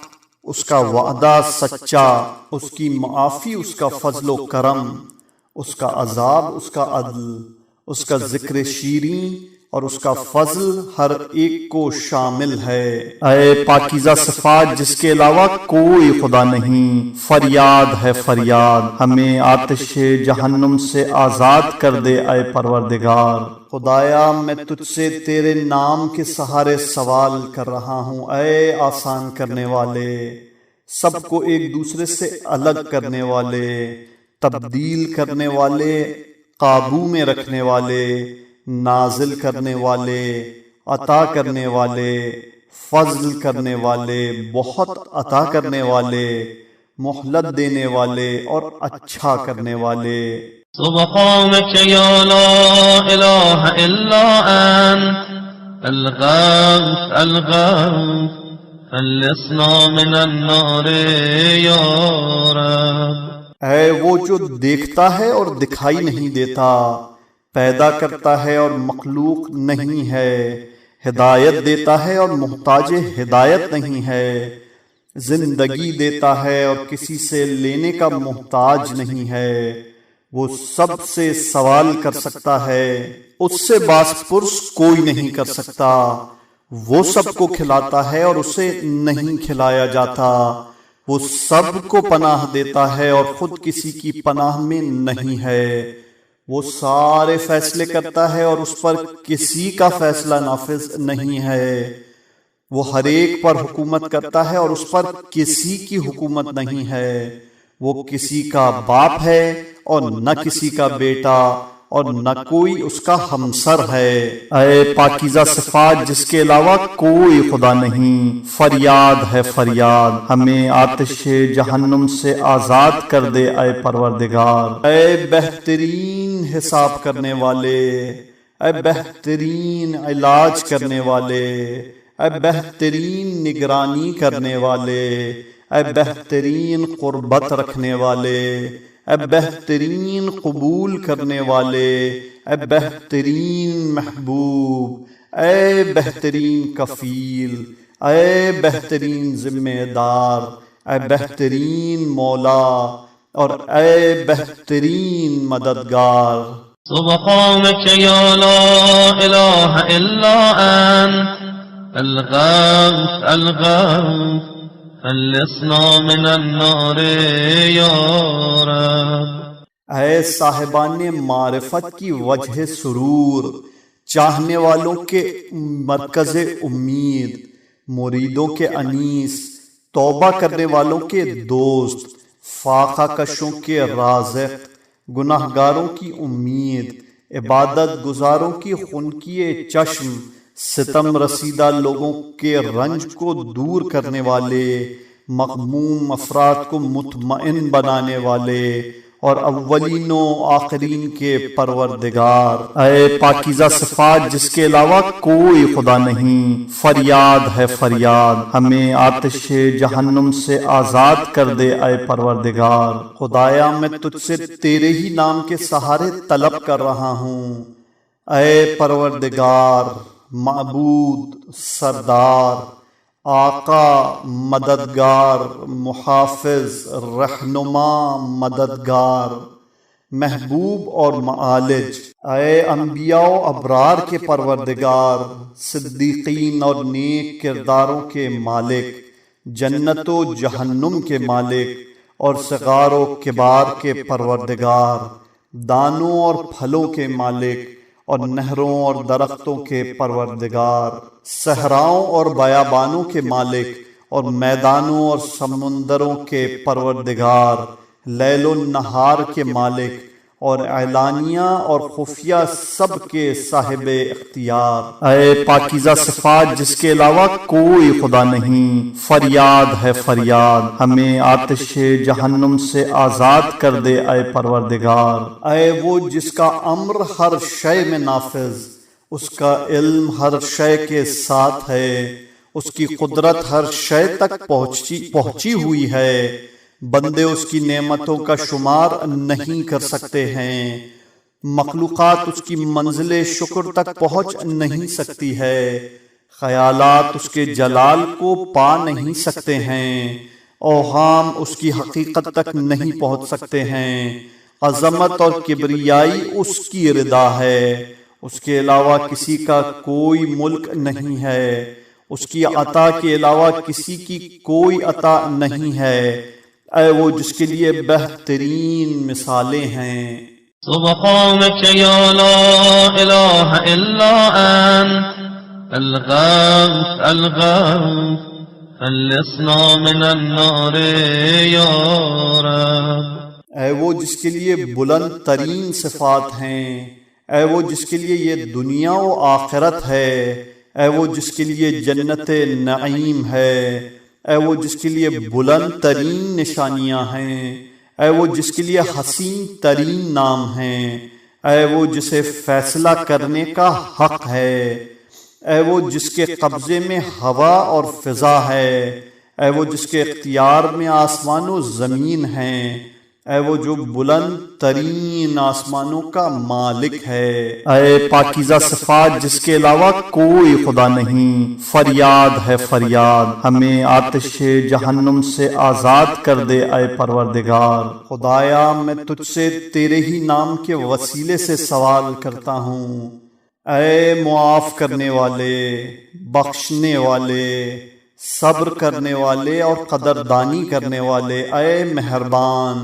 اس کا وعدہ سچا، اس کی معافی، اس کا فضل و کرم، اس کا عذاب، اس کا عدل، اس کا ذکر شیریں اور اس کا فضل ہر ایک کو شامل ہے۔ اے پاکیزہ صفات جس کے علاوہ کوئی خدا نہیں، فریاد ہے فریاد، ہمیں آتش جہنم سے آزاد کر دے اے پروردگار۔ خدایا میں تجھ سے تیرے نام کے سہارے سوال کر رہا ہوں، اے آسان کرنے والے، سب کو ایک دوسرے سے الگ کرنے والے، تبدیل کرنے والے، قابو میں رکھنے والے، نازل کرنے والے، عطا کرنے والے، فضل کرنے والے، بہت عطا کرنے والے، مہلت دینے والے اور اچھا کرنے والے۔ سبحانك يا لا إله إلا أنت الغوث الغوث خلصنا من النار يا رب۔ اے وہ جو دیکھتا ہے اور دکھائی نہیں دیتا، پیدا کرتا ہے اور مخلوق نہیں ہے، ہدایت دیتا ہے اور محتاج ہدایت نہیں ہے، زندگی دیتا ہے اور کسی سے لینے کا محتاج نہیں ہے، وہ سب سے سوال کر سکتا ہے، اس سے باس پرس کوئی نہیں کر سکتا، وہ سب کو کھلاتا ہے اور اسے نہیں کھلایا جاتا، وہ سب کو پناہ دیتا ہے اور خود کسی کی پناہ میں نہیں ہے، وہ سارے فیصلے کرتا ہے اور اس پر کسی کا فیصلہ نافذ نہیں ہے، وہ ہر ایک پر حکومت کرتا ہے اور اس پر کسی کی حکومت نہیں ہے، وہ کسی کا باپ ہے اور نہ کسی کا بیٹا اور نہ کوئی اس کا ہمسر ہے۔ اے پاکیزہ صفات جس کے علاوہ کوئی خدا نہیں، فریاد ہے فریاد، ہمیں آتش جہنم سے آزاد کر دے اے پروردگار۔ اے بہترین حساب کرنے والے، اے بہترین علاج کرنے والے، اے بہترین نگرانی کرنے والے، اے بہترین قربت رکھنے والے، اے بہترین قبول کرنے والے، اے بہترین محبوب، اے بہترین کفیل، اے بہترین ذمہ دار، اے بہترین مولا اور اے بہترین مددگار۔ سبحانك يا لا إله إلا أنت الغوث الغوث خلصنا من النار يا رب۔ اے صاحبان معرفت کی وجہ سرور، چاہنے والوں کے مرکز امید، مریدوں کے انیس، توبہ کرنے والوں کے دوست، فاقہ کشوں کے رازق، گناہ گاروں کی امید، عبادت گزاروں کی خنکی چشم، ستم رسیدہ لوگوں کے رنج کو دور کرنے والے، مغموم افراد کو مطمئن بنانے والے اور اولین و آخرین کے پروردگار۔ اے پاکیزہ صفات جس کے علاوہ کوئی خدا نہیں، فریاد ہے فریاد، ہمیں آتش جہنم سے آزاد کر دے اے پروردگار۔ خدایا میں تجھ سے تیرے ہی نام کے سہارے طلب کر رہا ہوں، اے پروردگار، معبود، سردار، آقا، مددگار، محافظ، رہنما، مددگار، محبوب اور معالج۔ اے انبیاء و ابرار کے پروردگار، صدیقین اور نیک کرداروں کے مالک، جنت و جہنم کے مالک اور صغار و کبار کے پروردگار، دانوں اور پھلوں کے مالک اور نہروں اور درختوں کے پروردگار، صحراؤں اور بیابانوں کے مالک اور میدانوں اور سمندروں کے پروردگار، لیل و نہار کے مالک اور اعلانیہ اور خفیہ سب کے صاحب اختیار۔ اے پاکیزہ صفات جس کے علاوہ کوئی خدا نہیں، فریاد ہے فریاد، ہمیں آتش جہنم سے آزاد کر دے اے پروردگار۔ اے وہ جس کا امر ہر شے میں نافذ، اس کا علم ہر شے کے ساتھ ہے، اس کی قدرت ہر شے تک پہنچی ہوئی ہے، بندے اس کی نعمتوں کا شمار نہیں کر سکتے ہیں، مخلوقات اس کی منزل شکر تک پہنچ نہیں سکتی ہے، خیالات اس کے جلال کو پا نہیں سکتے ہیں، اوہام اس کی حقیقت تک نہیں پہنچ سکتے ہیں، عظمت اور کبریائی اس کی رضا ہے، اس کے علاوہ کسی کا کوئی ملک نہیں ہے، اس کی عطا کے علاوہ کسی کی کوئی عطا نہیں ہے، اے وہ جس کے لیے بہترین مثالیں ہیں۔ سبحانك يا لا إله إلا أنت الغوث الغوث خلصنا من النار يا رب۔ اے وہ جس کے لیے بلند ترین صفات ہیں، اے وہ جس کے لیے یہ دنیا و آخرت ہے، اے وہ جس کے لیے جنت نعیم ہے، اے وہ جس کے لیے بلند ترین نشانیاں ہیں، اے وہ جس کے لیے حسین ترین نام ہیں، اے وہ جسے فیصلہ کرنے کا حق ہے، اے وہ جس کے قبضے میں ہوا اور فضا ہے، اے وہ جس کے اختیار میں آسمان و زمین ہیں، اے وہ جو بلند ترین آسمانوں کا مالک ہے، اے پاکیزہ صفات جس کے علاوہ کوئی خدا نہیں، فریاد ہے فریاد، ہمیں آتش جہنم سے آزاد کر دے اے پروردگار۔ خدایا میں تجھ سے تیرے ہی نام کے وسیلے سے سوال کرتا ہوں، اے معاف کرنے والے، بخشنے والے، صبر کرنے والے اور قدردانی کرنے والے، اے مہربان،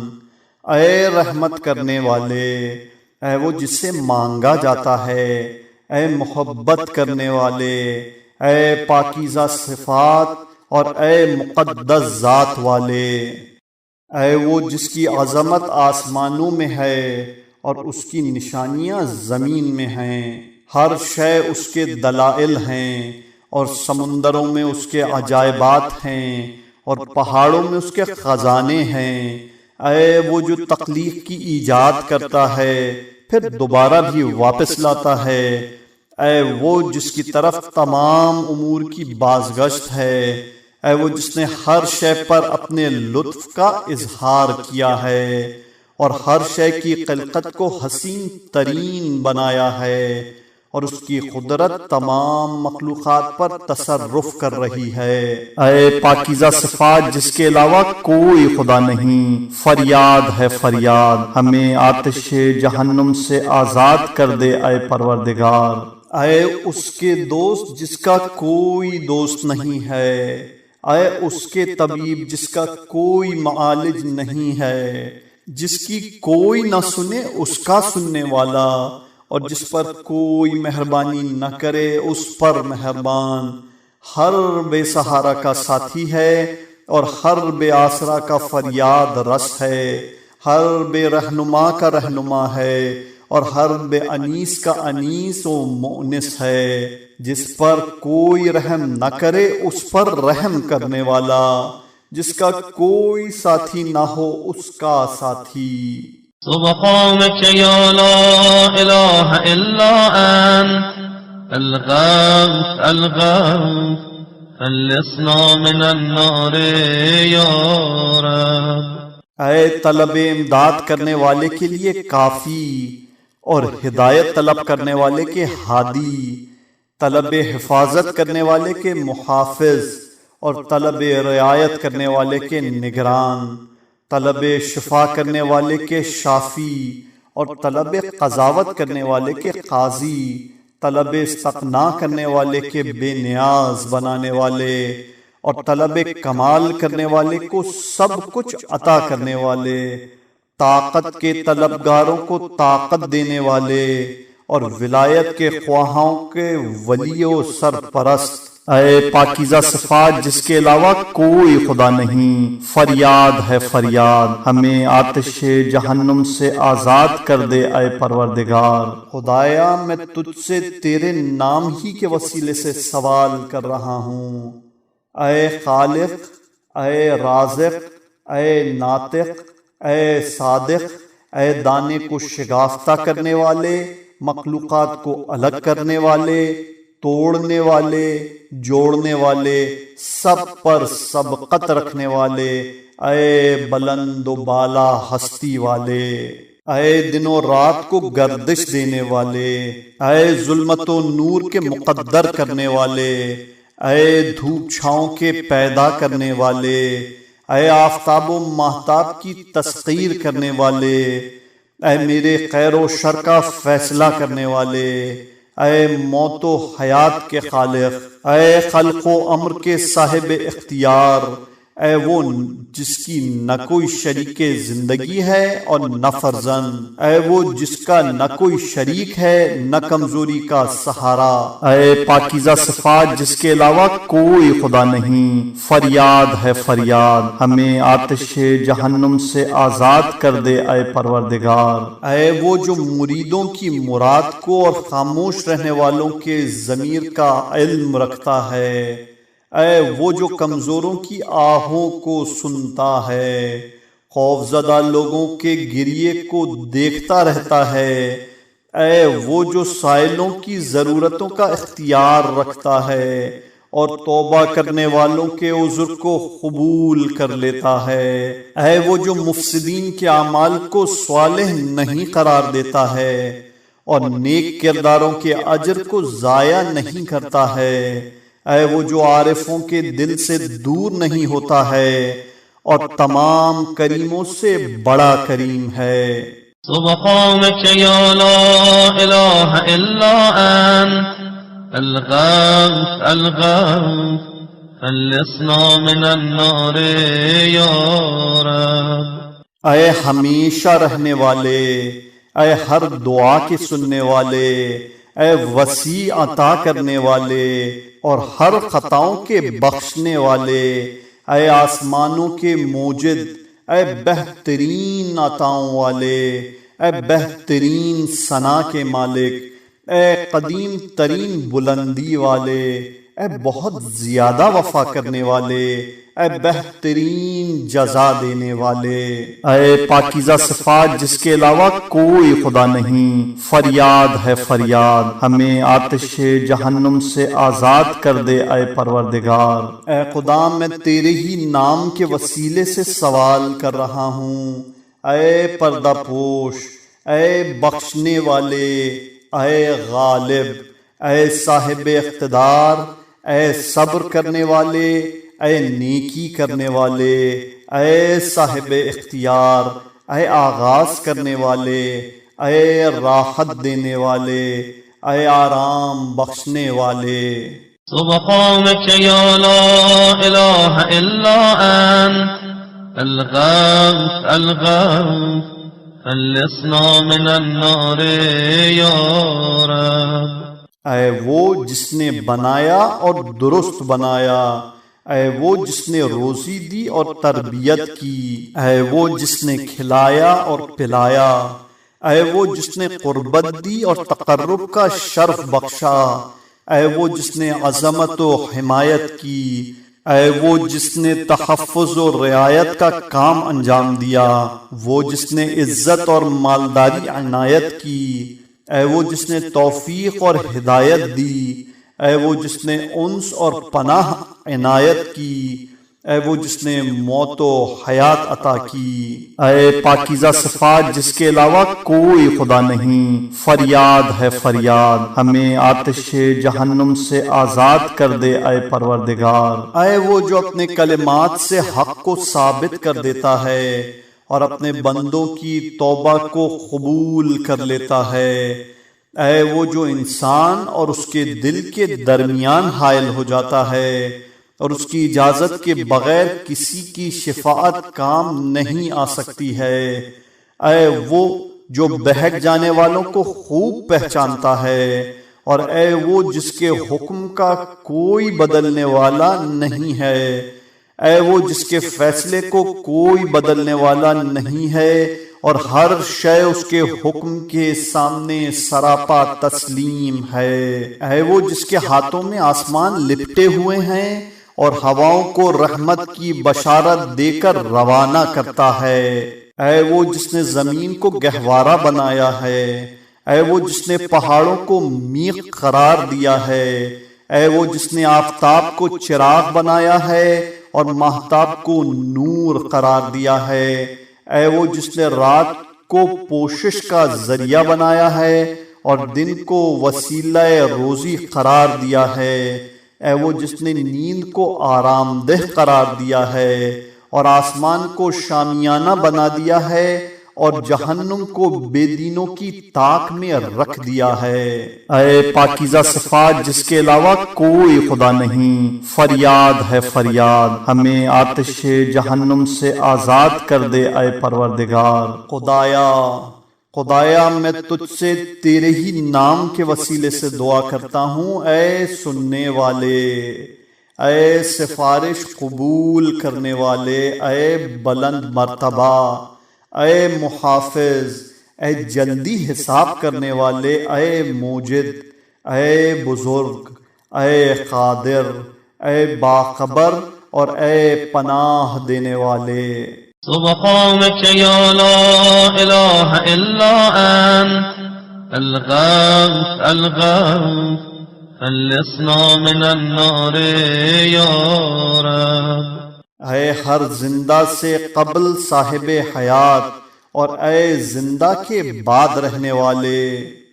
اے رحمت کرنے والے، اے وہ جس سے مانگا جاتا ہے، اے محبت کرنے والے، اے پاکیزہ صفات اور اے مقدس ذات والے، اے وہ جس کی عظمت آسمانوں میں ہے اور اس کی نشانیاں زمین میں ہیں، ہر شے اس کے دلائل ہیں اور سمندروں میں اس کے عجائبات ہیں اور پہاڑوں میں اس کے خزانے ہیں، اے وہ جو تخلیق کی ایجاد کرتا ہے پھر دوبارہ بھی واپس لاتا ہے، اے وہ جس کی طرف تمام امور کی بازگشت ہے، اے وہ جس نے ہر شے پر اپنے لطف کا اظہار کیا ہے اور ہر شے کی خلقت کو حسین ترین بنایا ہے اور اس کی قدرت تمام مخلوقات پر تصرف کر رہی ہے، اے پاکیزہ صفات جس کے علاوہ کوئی خدا نہیں، فریاد ہے فریاد، ہمیں آتش جہنم سے آزاد کر دے اے پروردگار۔ اے اس کے دوست جس کا کوئی دوست نہیں ہے، اے اس کے طبیب جس کا کوئی معالج نہیں ہے، جس کی کوئی نہ سنے اس کا سننے والا، اور جس پر کوئی مہربانی نہ کرے اس پر مہربان، ہر بے سہارا کا ساتھی ہے اور ہر بے آسرا کا فریاد رس ہے، ہر بے رہنما کا رہنما ہے اور ہر بے انیس کا انیس و مؤنس ہے، جس پر کوئی رحم نہ کرے اس پر رحم کرنے والا، جس کا کوئی ساتھی نہ ہو اس کا ساتھی۔ سبحانك يا لا إله إلا أنت الغوث الغوث خلصنا من النار يا رب۔ اے طلب امداد کرنے والے کے لیے کافی اور ہدایت طلب کرنے والے کے ہادی، طلب حفاظت کرنے والے کے محافظ اور طلب رعایت کرنے والے کے نگران، طلب شفا کرنے والے کے شافی اور طلب قضاوت کرنے والے کے قاضی، طلب استغنا کرنے والے کے بے نیاز بنانے والے اور طلب کمال کرنے والے کو سب کچھ عطا کرنے والے، طاقت کے طلبگاروں کو طاقت دینے والے اور ولایت کے خواہاں کے ولی و سرپرست، اے پاکیزہ صفات جس کے علاوہ کوئی خدا نہیں، فریاد ہے فریاد، ہمیں آتش جہنم سے آزاد کر دے اے پروردگار۔ خدایا میں تجھ سے تیرے نام ہی کے وسیلے سے سوال کر رہا ہوں، اے خالق، اے رازق، اے ناطق، اے صادق، اے دانے کو شگافتہ کرنے والے، مخلوقات کو الگ کرنے والے، توڑنے والے، جوڑنے والے، سب پر سبقت رکھنے والے، اے بلند و بالا ہستی والے، اے دن و رات کو گردش دینے والے، اے ظلمت و نور کے مقدر کرنے والے، اے دھوپ چھاؤں کے پیدا کرنے والے، اے آفتاب و ماہتاب کی تسخیر کرنے والے، اے میرے خیر و شر کا فیصلہ کرنے والے، اے موت و حیات کے خالق، اے خلق و امر کے صاحب اختیار، اے وہ جس کی نہ کوئی شریک زندگی ہے اور نہ فرزند، اے وہ جس کا نہ کوئی شریک ہے نہ کمزوری کا سہارا، اے پاکیزہ صفات جس کے علاوہ کوئی خدا نہیں، فریاد ہے فریاد، ہمیں آتش جہنم سے آزاد کر دے اے پروردگار، اے وہ جو مریدوں کی مراد کو اور خاموش رہنے والوں کے ضمیر کا علم رکھتا ہے، اے وہ جو کمزوروں کی آہوں کو سنتا ہے، خوف زدہ لوگوں کے گریے کو دیکھتا رہتا ہے، اے وہ جو سائلوں کی ضرورتوں کا اختیار رکھتا ہے اور توبہ کرنے والوں کے عذر کو قبول کر لیتا ہے، اے وہ جو مفسدین کے اعمال کو صالح نہیں قرار دیتا ہے اور نیک کرداروں کے اجر کو ضائع نہیں کرتا ہے، اے وہ جو عارفوں کے دل سے دور نہیں ہوتا ہے اور تمام کریموں سے بڑا کریم ہے۔ سبحانك يا لا إله إلا أنت الغوث الغوث خلصنا من النار يا رب۔ اے ہمیشہ رہنے والے، اے ہر دعا کے سننے والے، اے وسیع عطا کرنے والے اور ہر خطاؤں کے بخشنے والے، اے آسمانوں کے موجد، اے بہترین عطاؤں والے، اے بہترین ثنا کے مالک، اے قدیم ترین بلندی والے، اے بہت زیادہ وفا کرنے والے، اے بہترین جزا دینے والے، اے پاکیزہ صفات جس کے علاوہ کوئی خدا نہیں، فریاد ہے فریاد، ہمیں آتش جہنم سے آزاد کر دے اے پروردگار۔ اے خدا میں تیرے ہی نام کے وسیلے سے سوال کر رہا ہوں، اے پردہ پوش، اے بخشنے والے، اے غالب، اے صاحب اقتدار، اے صبر کرنے والے، اے نیکی کرنے والے، اے صاحب اختیار، اے آغاز کرنے والے، اے راحت دینے والے، اے آرام بخشنے والے۔ سبحانك يا لا إله إلا أنت الغوث الغوث خلصنا من النار يا رب۔ اے وہ جس نے بنایا اور درست بنایا، اے وہ جس نے روزی دی اور تربیت کی، اے وہ جس نے کھلایا اور پلایا، اے وہ جس نے قربت دی اور تقرب کا شرف بخشا، اے وہ جس نے عظمت و حمایت کی، اے وہ جس نے تحفظ و رعایت کا کام انجام دیا، وہ جس نے عزت اور مالداری عنایت کی، اے وہ جس نے توفیق اور ہدایت دی، اے وہ جس نے انس اور پناہ عنایت کی، اے وہ جس نے موت و حیات عطا کی، اے پاکیزہ صفات جس کے علاوہ کوئی خدا نہیں، فریاد ہے فریاد، ہمیں آتش جہنم سے آزاد کر دے اے پروردگار۔ اے وہ جو اپنے کلمات سے حق کو ثابت کر دیتا ہے اور اپنے بندوں کی توبہ کو قبول کر لیتا ہے، اے وہ جو انسان اور اس کے دل کے درمیان حائل ہو جاتا ہے اور اس کی اجازت کے بغیر کسی کی شفاعت کام نہیں آ سکتی ہے، اے وہ جو بہک جانے والوں کو خوب پہچانتا ہے، اور اے وہ جس کے حکم کا کوئی بدلنے والا نہیں ہے، اے وہ جس کے فیصلے کو کوئی بدلنے والا نہیں ہے اور ہر شے اس کے حکم کے سامنے سراپا تسلیم ہے، اے وہ جس کے ہاتھوں میں آسمان لپٹے ہوئے ہیں اور ہواؤں کو رحمت کی بشارت دے کر روانہ کرتا ہے، اے وہ جس نے زمین کو گہوارہ بنایا ہے، اے وہ جس نے پہاڑوں کو میخ قرار دیا ہے، اے وہ جس نے آفتاب کو چراغ بنایا ہے اور ماہتاب کو نور قرار دیا ہے، اے وہ جس نے رات کو پوشش کا ذریعہ بنایا ہے اور دن کو وسیلہ روزی قرار دیا ہے، اے وہ جس نے نیند کو آرام دہ قرار دیا ہے اور آسمان کو شامیانہ بنا دیا ہے اور جہنم کو بے دینوں کی طاق میں رکھ دیا ہے۔ اے پاکیزہ صفات جس کے علاوہ کوئی خدا نہیں، فریاد ہے فریاد، ہمیں آتش جہنم سے آزاد کر دے اے پروردگار۔ خدایا میں تجھ سے تیرے ہی نام کے وسیلے سے دعا کرتا ہوں، اے سننے والے، اے سفارش قبول کرنے والے، اے بلند مرتبہ، اے محافظ، اے جلدی حساب کرنے والے، اے موجد، اے بزرگ، اے قادر، اے باخبر اور اے پناہ دینے والے۔ سبحانك يا لا إله إلا أنت الغوث الغوث خلصنا من النار يا رب۔ اے ہر زندہ سے قبل صاحب حیات اور اے زندہ کے بعد رہنے والے،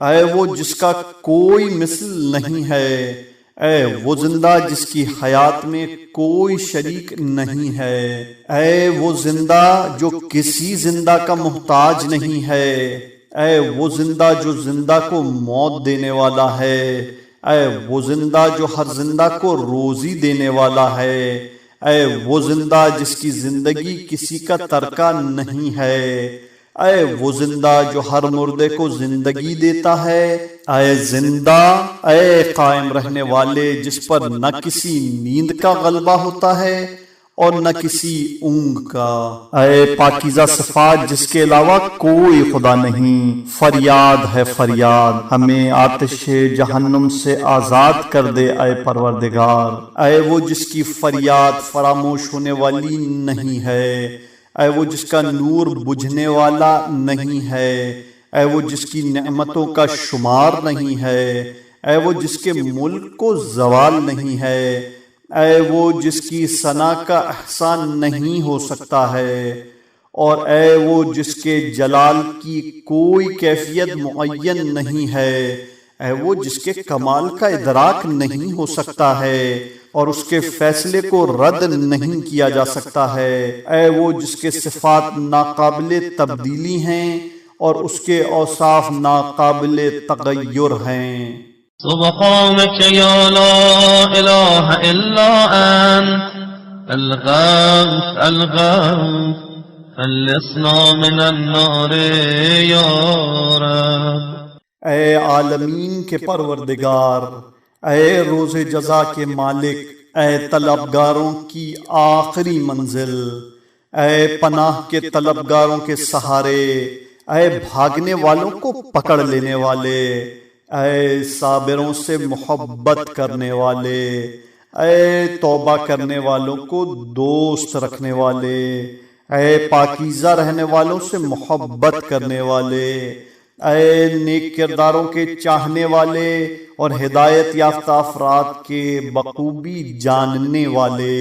اے وہ جس کا کوئی مثل نہیں ہے، اے وہ زندہ جس کی حیات میں کوئی شریک نہیں ہے، اے وہ زندہ جو کسی زندہ کا محتاج نہیں ہے، اے وہ زندہ جو زندہ کو موت دینے والا ہے، اے وہ زندہ جو ہر زندہ کو روزی دینے والا ہے، اے وہ زندہ جس کی زندگی کسی کا ترکہ نہیں ہے، اے وہ زندہ جو ہر مردے کو زندگی دیتا ہے، اے زندہ، اے قائم رہنے والے جس پر نہ کسی نیند کا غلبہ ہوتا ہے اور نہ کسی اونگ کا، اے پاکیزہ صفات جس کے علاوہ کوئی خدا نہیں، فریاد ہے فریاد، ہمیں آتش جہنم سے آزاد کر دے اے پروردگار۔ اے وہ جس کی فریاد فراموش ہونے والی نہیں ہے، اے وہ جس کا نور بجھنے والا نہیں ہے، اے وہ جس کی نعمتوں کا شمار نہیں ہے، اے وہ جس کے ملک کو زوال نہیں ہے، اے وہ جس کی ثنا کا احسان نہیں ہو سکتا ہے، اور اے وہ جس کے جلال کی کوئی کیفیت معین نہیں ہے، اے وہ جس کے کمال کا ادراک نہیں ہو سکتا ہے اور اس کے فیصلے کو رد نہیں کیا جا سکتا ہے، اے وہ جس کے صفات ناقابل تبدیلی ہیں اور اس کے اوصاف ناقابل تغیر ہیں۔ سبحانك يا لا إله إلا أنت الغوث الغوث خلصنا من النار يا رب۔ اے عالمین کے پروردگار، اے روز جزا کے مالک، اے طلبگاروں کی آخری منزل، اے پناہ کے طلبگاروں کے سہارے، اے بھاگنے والوں کو پکڑ لینے والے، اے صابروں سے محبت کرنے والے، اے توبہ کرنے والوں کو دوست رکھنے والے، اے پاکیزہ رہنے والوں سے محبت کرنے والے، اے نیک کرداروں کے چاہنے والے اور ہدایت یافتہ افراد کے بخوبی جاننے والے،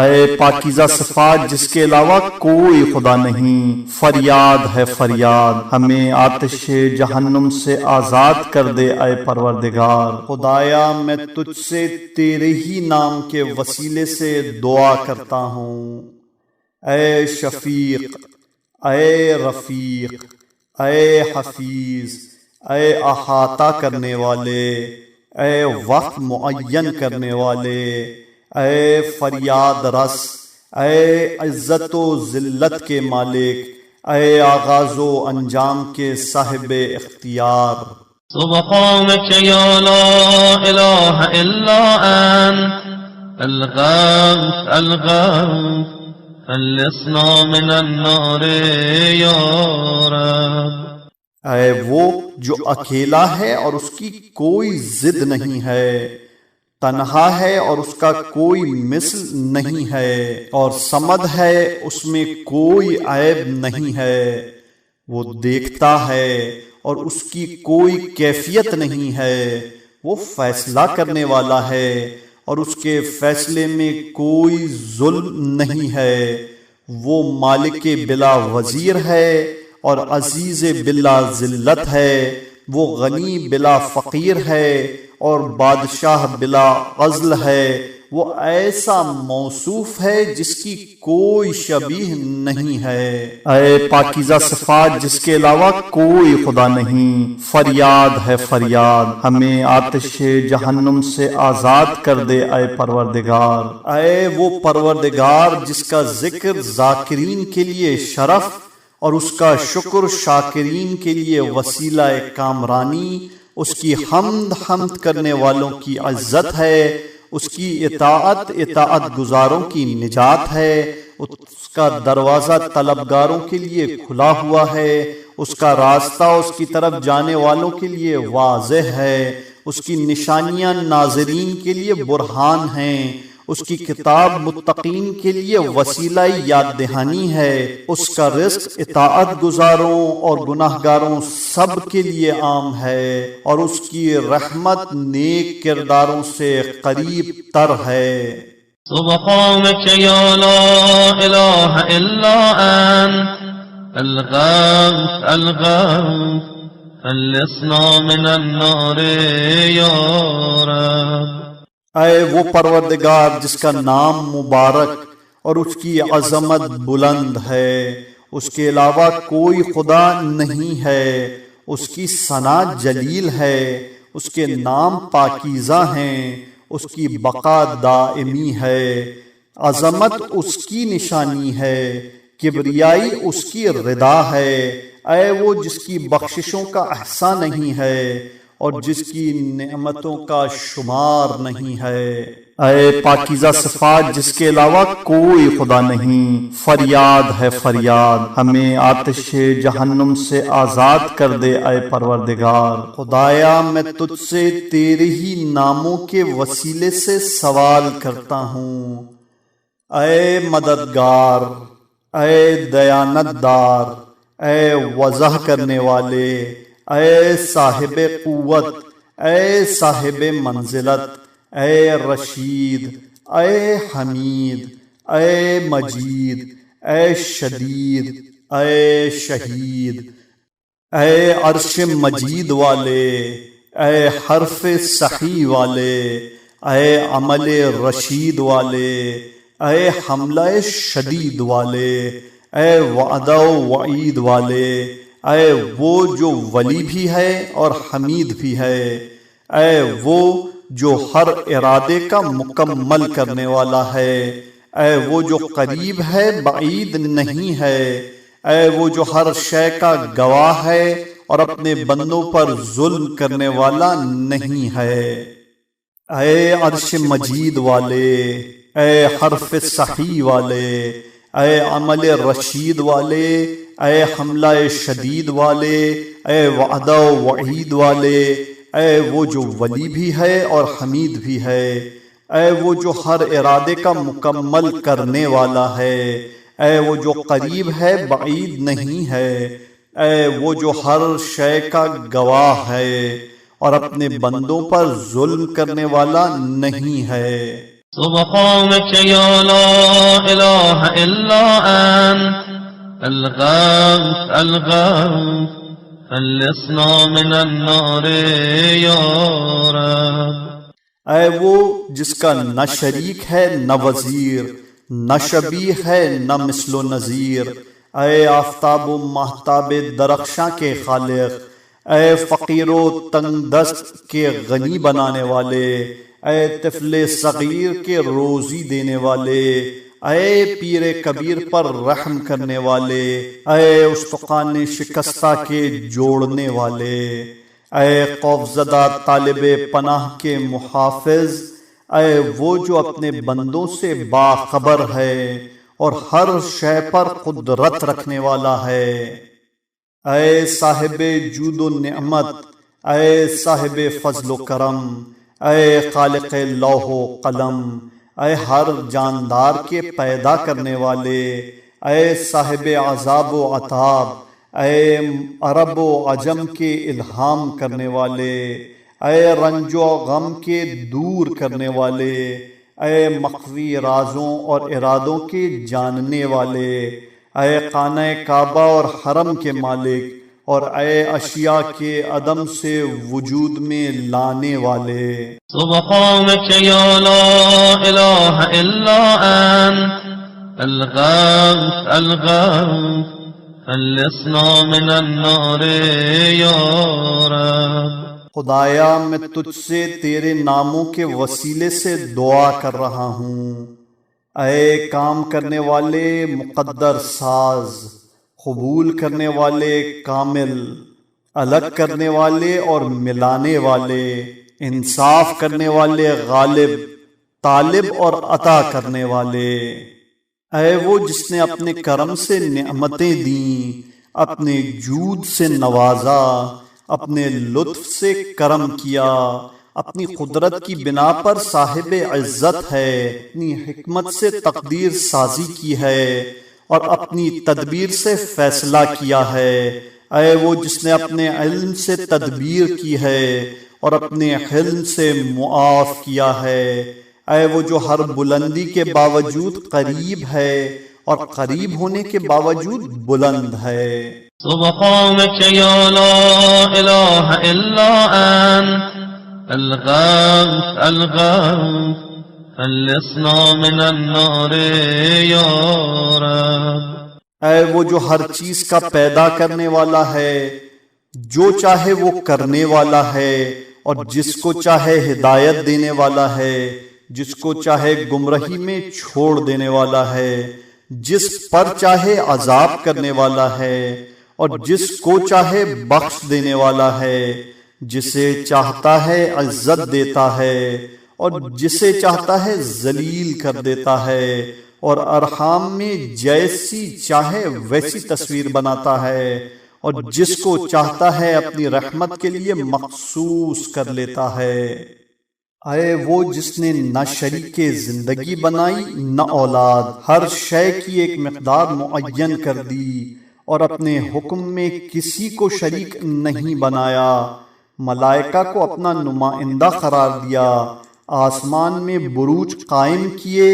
اے پاکیزہ صفات جس کے علاوہ کوئی خدا نہیں، فریاد ہے فریاد، ہمیں آتش جہنم سے آزاد کر دے اے پروردگار۔ خدایا میں تجھ سے تیرے ہی نام کے وسیلے سے دعا کرتا ہوں، اے شفیق، اے رفیق، اے حفیظ، اے احاطہ کرنے والے، اے وقت معین کرنے والے، اے فریاد رس، اے عزت و ذلت کے مالک، اے آغاز و انجام کے صاحب اختیار۔ سبحانك يا لا إله إلا أنت الغوث الغوث خلصنا من النار يا رب۔ اے وہ جو اکیلا ہے اور اس کی کوئی ضد نہیں ہے، تنہا ہے اور اس کا کوئی مثل نہیں ہے، اور صمد ہے، اس میں کوئی عیب نہیں ہے، وہ دیکھتا ہے اور اس کی کوئی کیفیت نہیں ہے، وہ فیصلہ کرنے والا ہے اور اس کے فیصلے میں کوئی ظلم نہیں ہے، وہ مالک بلا وزیر ہے اور عزیز بلا ذلت ہے، وہ غنی بلا فقیر ہے اور بادشاہ بلا عزل ہے، وہ ایسا موصوف ہے جس کی کوئی شبیہ نہیں ہے۔ اے پاکیزہ صفات جس کے علاوہ کوئی خدا نہیں، فریاد ہے فریاد، ہمیں آتش جہنم سے آزاد کر دے اے پروردگار۔ اے وہ پروردگار جس کا ذکر ذاکرین کے لیے شرف اور اس کا شکر شاکرین کے لیے وسیلہ کامرانی، اس کی حمد کرنے والوں کی عزت ہے، اس کی اطاعت گزاروں کی نجات ہے، اس کا دروازہ طلبگاروں کے لیے کھلا ہوا ہے، اس کا راستہ اس کی طرف جانے والوں کے لیے واضح ہے، اس کی نشانیاں ناظرین کے لیے برہان ہیں، اس کی کتاب متقین کے لیے وسیلہ یاد دہانی ہے، اس کا رزق اطاعت گزاروں اور گناہگاروں سب کے لیے عام ہے، اور اس کی رحمت نیک کرداروں سے قریب تر ہے۔ سبحانك يا لا إله إلا أنت الغوث الغوث خلصنا من النار يا رب۔ اے وہ پروردگار جس کا نام مبارک اور اس کی عظمت بلند ہے، اس کے علاوہ کوئی خدا نہیں ہے، اس کی ثنا جلیل ہے، اس کے نام پاکیزہ ہیں، اس کی بقا دائمی ہے، عظمت اس کی نشانی ہے، کبریائی اس کی رضا ہے۔ اے وہ جس کی بخششوں کا احصا نہیں ہے اور جس کی نعمتوں کا شمار نہیں ہے۔ اے پاکیزہ صفات جس کے علاوہ کوئی خدا نہیں، فریاد ہے فریاد، ہمیں آتش جہنم سے آزاد کر دے اے پروردگار۔ خدایا میں تجھ سے تیرے ہی ناموں کے وسیلے سے سوال کرتا ہوں۔ اے مددگار، اے دیانت دار، اے وضح کرنے والے، اے صاحب قوت، اے صاحب منزلت، اے رشید، اے حمید، اے مجید، اے شدید، اے شہید، اے عرش مجید والے، اے حرف صحیح والے، اے عمل رشید والے، اے حملہ شدید والے، اے وعدہ و وعید والے، اے وہ جو ولی بھی ہے اور حمید بھی ہے، اے وہ جو ہر ارادے کا مکمل کرنے والا ہے، اے وہ جو قریب ہے بعید نہیں ہے، اے وہ جو ہر شے کا گواہ ہے اور اپنے بندوں پر ظلم کرنے والا نہیں ہے۔ اے عرش مجید والے، اے حرف صحیح والے، اے عمل رشید والے، اے حملہ شدید والے، اے وعدہ و وعید والے، اے وہ جو ولی بھی ہے اور حمید بھی ہے، اے وہ جو ہر ارادے کا مکمل کرنے والا ہے، اے وہ جو قریب ہے بعید نہیں ہے، اے وہ جو ہر شے کا گواہ ہے اور اپنے بندوں پر ظلم کرنے والا نہیں ہے۔ سبحانك يا لا إله إلا أنت الغوث الغوث خلصنا من النار يا رب۔ اے وہ جس کا نہ شریک ہے نہ وزیر، نہ شبیہ ہے نہ مثل و نظیر، اے آفتاب و ماہتاب درخشاں کے خالق، اے فقیر و تنگ دست کے غنی بنانے والے، اے طفل صغیر کے روزی دینے والے، اے پیر کبیر پر رحم کرنے والے، اے استقان شکستہ کے جوڑنے والے، اے خوفزدہ طالب پناہ کے محافظ، اے وہ جو اپنے بندوں سے باخبر ہے اور ہر شے پر قدرت رکھنے والا ہے، اے صاحب جود و نعمت، اے صاحب فضل و کرم، اے خالق لوح و قلم، اے ہر جاندار کے پیدا کرنے والے، اے صاحب عذاب و عطاب، اے عرب و عجم کے الہام کرنے والے، اے رنج و غم کے دور کرنے والے، اے مخفی رازوں اور ارادوں کے جاننے والے، اے خانہ کعبہ اور حرم کے مالک اور اے اشیاء کے عدم سے وجود میں لانے والے۔ سبحانك يا لا إله إلا أنت الغوث الغوث خلصنا من النار يا رب۔ خدایا میں تجھ سے تیرے ناموں کے وسیلے سے دعا کر رہا ہوں، اے کام کرنے والے مقدر ساز، قبول کرنے والے کامل، الگ کرنے والے اور ملانے والے، انصاف کرنے والے غالب، طالب اور عطا کرنے والے۔ اے وہ جس نے اپنے کرم سے نعمتیں دیں، اپنے جود سے نوازا، اپنے لطف سے کرم کیا، اپنی قدرت کی بنا پر صاحب عزت ہے، اپنی حکمت سے تقدیر سازی کی ہے اور اپنی تدبیر سے فیصلہ کیا ہے۔ اے وہ جس نے اپنے علم سے تدبیر کی ہے اور اپنے حلم سے معاف کیا ہے۔ اے وہ جو ہر بلندی کے باوجود قریب ہے اور قریب ہونے کے باوجود بلند ہے۔ سبحانك يا لا إله إلا أنت الغوث الغوث خلصنا من النار يا رب۔ اے وہ جو ہر چیز کا پیدا کرنے والا ہے، جو چاہے وہ کرنے والا ہے اور جس کو چاہے ہدایت دینے والا ہے، جس کو چاہے گمراہی میں چھوڑ دینے والا ہے، جس پر چاہے عذاب کرنے والا ہے اور جس کو چاہے بخش دینے والا ہے، جسے چاہتا ہے عزت دیتا ہے اور جسے چاہتا ہے ذلیل کر دیتا ہے، اور ارحام میں جیسی چاہے ویسی تصویر بناتا ہے، اور جس کو چاہتا ہے اپنی رحمت کے لیے مخصوص کر لیتا ہے۔ اے وہ جس نے نہ شریک زندگی بنائی نہ اولاد، ہر شے کی ایک مقدار معین کر دی اور اپنے حکم میں کسی کو شریک نہیں بنایا، ملائکہ کو اپنا نمائندہ قرار دیا، آسمان میں بروج قائم کیے،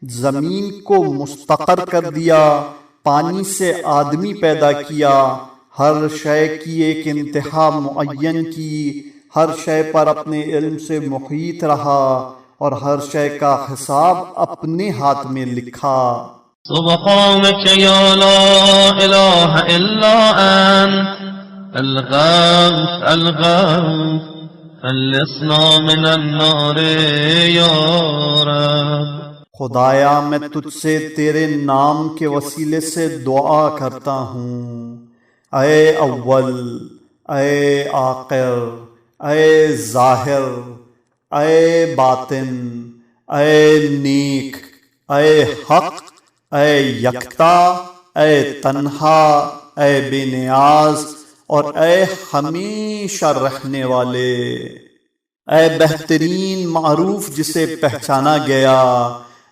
زمین کو مستقر کر دیا، پانی سے آدمی پیدا کیا، ہر شے کی ایک انتہا معین کی، ہر شے پر اپنے علم سے محیط رہا اور ہر شے کا حساب اپنے ہاتھ میں لکھا۔ سبحانك يا لا إله إلا أنت الغوث الغوث خلصنا من النار يا رب۔ خدایا میں تجھ سے تیرے نام کے وسیلے سے دعا کرتا ہوں، اے اول، اے آخر، اے ظاہر، اے باطن، اے نیک، اے حق، اے یکتا، اے تنہا، اے بے نیاز اور اے ہمیشہ رہنے والے، اے بہترین معروف جسے پہچانا گیا،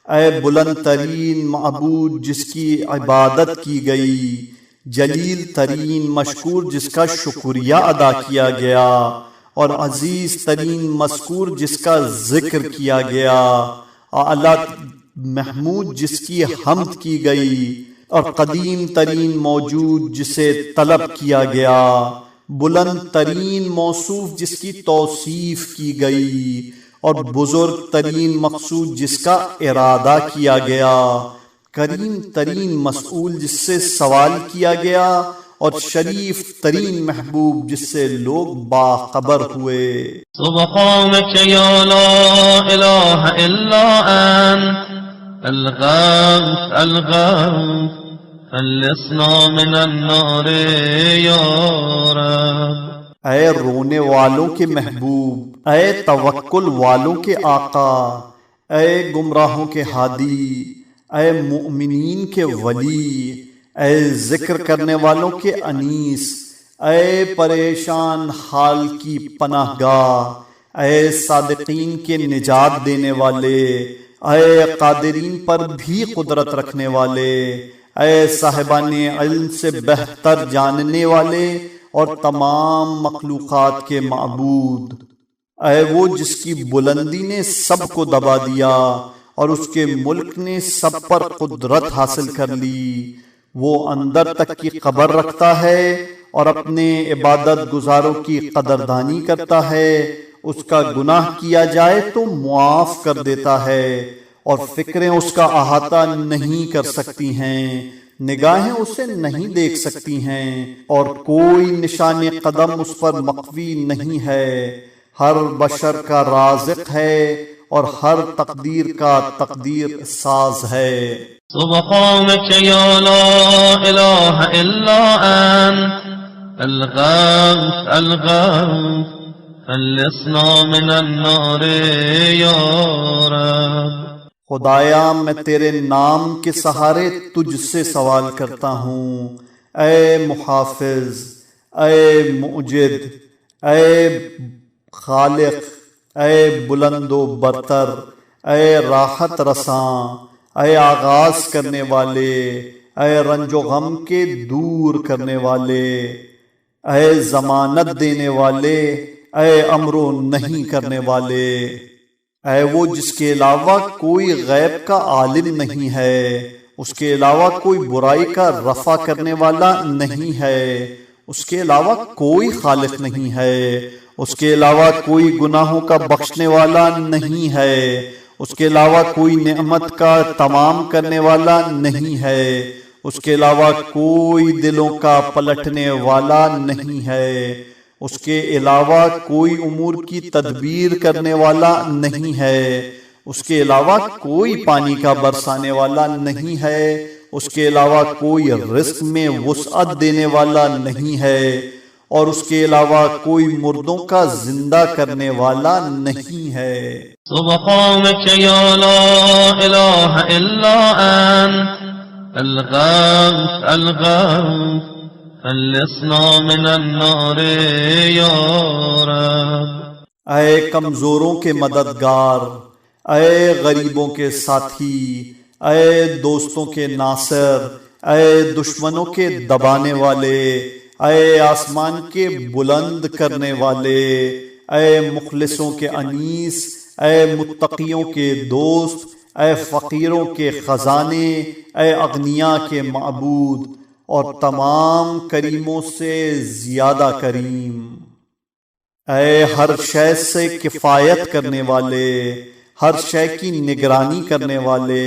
اے بلند ترین معبود جس کی عبادت کی گئی، جلیل ترین مشکور جس کا شکریہ ادا کیا گیا، اور عزیز ترین مذکور جس کا ذکر کیا گیا، اعلیٰ محمود جس کی حمد کی گئی، اور قدیم ترین موجود جسے طلب کیا گیا، بلند ترین موصوف جس کی توصیف کی گئی، اور بزرگ ترین مقصود جس کا ارادہ کیا گیا، کریم ترین مسئول جس سے سوال کیا گیا، اور شریف ترین محبوب جس سے لوگ باخبر ہوئے۔ سبحانك يا لا إله إلا أنت الغوث الغوث خلصنا من النار يا رب۔ اے رونے والوں کے محبوب، اے توکل والوں کے آقا، اے گمراہوں کے ہادی، اے مؤمنین کے ولی، اے ذکر کرنے والوں کے انیس، اے پریشان حال کی پناہ گاہ، اے صادقین کے نجات دینے والے، اے قادرین پر بھی قدرت رکھنے والے، اے صاحبان علم سے بہتر جاننے والے اور تمام مخلوقات کے معبود، اے وہ جس کی بلندی نے سب کو دبا دیا اور اس کے ملک نے سب پر قدرت حاصل کر لی، وہ اندر تک کی خبر رکھتا ہے اور اپنے عبادت گزاروں کی قدردانی کرتا ہے، اس کا گناہ کیا جائے تو معاف کر دیتا ہے، اور فکریں اس کا احاطہ نہیں کر سکتی ہیں، نگاہیں اسے نہیں دیکھ سکتی ہیں، اور کوئی نشان قدم اس پر مخفی نہیں ہے۔ ہر بشر کا رازق ہے اور ہر تقدیر کا تقدیر ساز ہے۔ سبحانك يا لا إله إلا أنت الغوث الغوث خلصنا من النار يا رب۔ خدایا میں تیرے نام کے سہارے تجھ سے سوال کرتا ہوں، اے محافظ، اے مؤجد، اے خالق، اے بلند و برتر، اے راحت رساں، اے آغاز کرنے والے، اے رنج و غم کے دور کرنے والے، اے ضمانت دینے والے، اے امر و نہیں کرنے والے، اے وہ جس کے علاوہ کوئی غیب کا عالم نہیں ہے، اس کے علاوہ کوئی برائی کا رفع کرنے والا نہیں ہے، اس کے علاوہ کوئی خالق نہیں ہے، اس کے علاوہ کوئی گناہوں کا بخشنے والا نہیں ہے، اس کے علاوہ کوئی نعمت کا تمام کرنے والا نہیں ہے، اس کے علاوہ کوئی دلوں کا پلٹنے والا نہیں ہے، اس کے علاوہ کوئی امور کی تدبیر کرنے والا نہیں ہے، اس کے علاوہ کوئی پانی کا برسانے والا نہیں ہے، اس کے علاوہ کوئی رزق میں وسعت دینے والا نہیں ہے، اور اس کے علاوہ کوئی مردوں کا زندہ کرنے والا نہیں ہے۔ سبحانك يا لا إله إلا أنت الغوث الغوث خلصنا من النار يا رب۔ اے کمزوروں کے مددگار، اے غریبوں کے ساتھی، اے دوستوں کے ناصر، اے دشمنوں کے دبانے والے، اے آسمان کے بلند کرنے والے، اے مخلصوں کے انیس، اے متقیوں کے دوست، اے فقیروں کے خزانے، اے اغنیاء کے معبود، اور تمام کریموں سے زیادہ کریم، اے ہر شے سے کفایت کرنے والے، ہر شے کی نگرانی کرنے والے،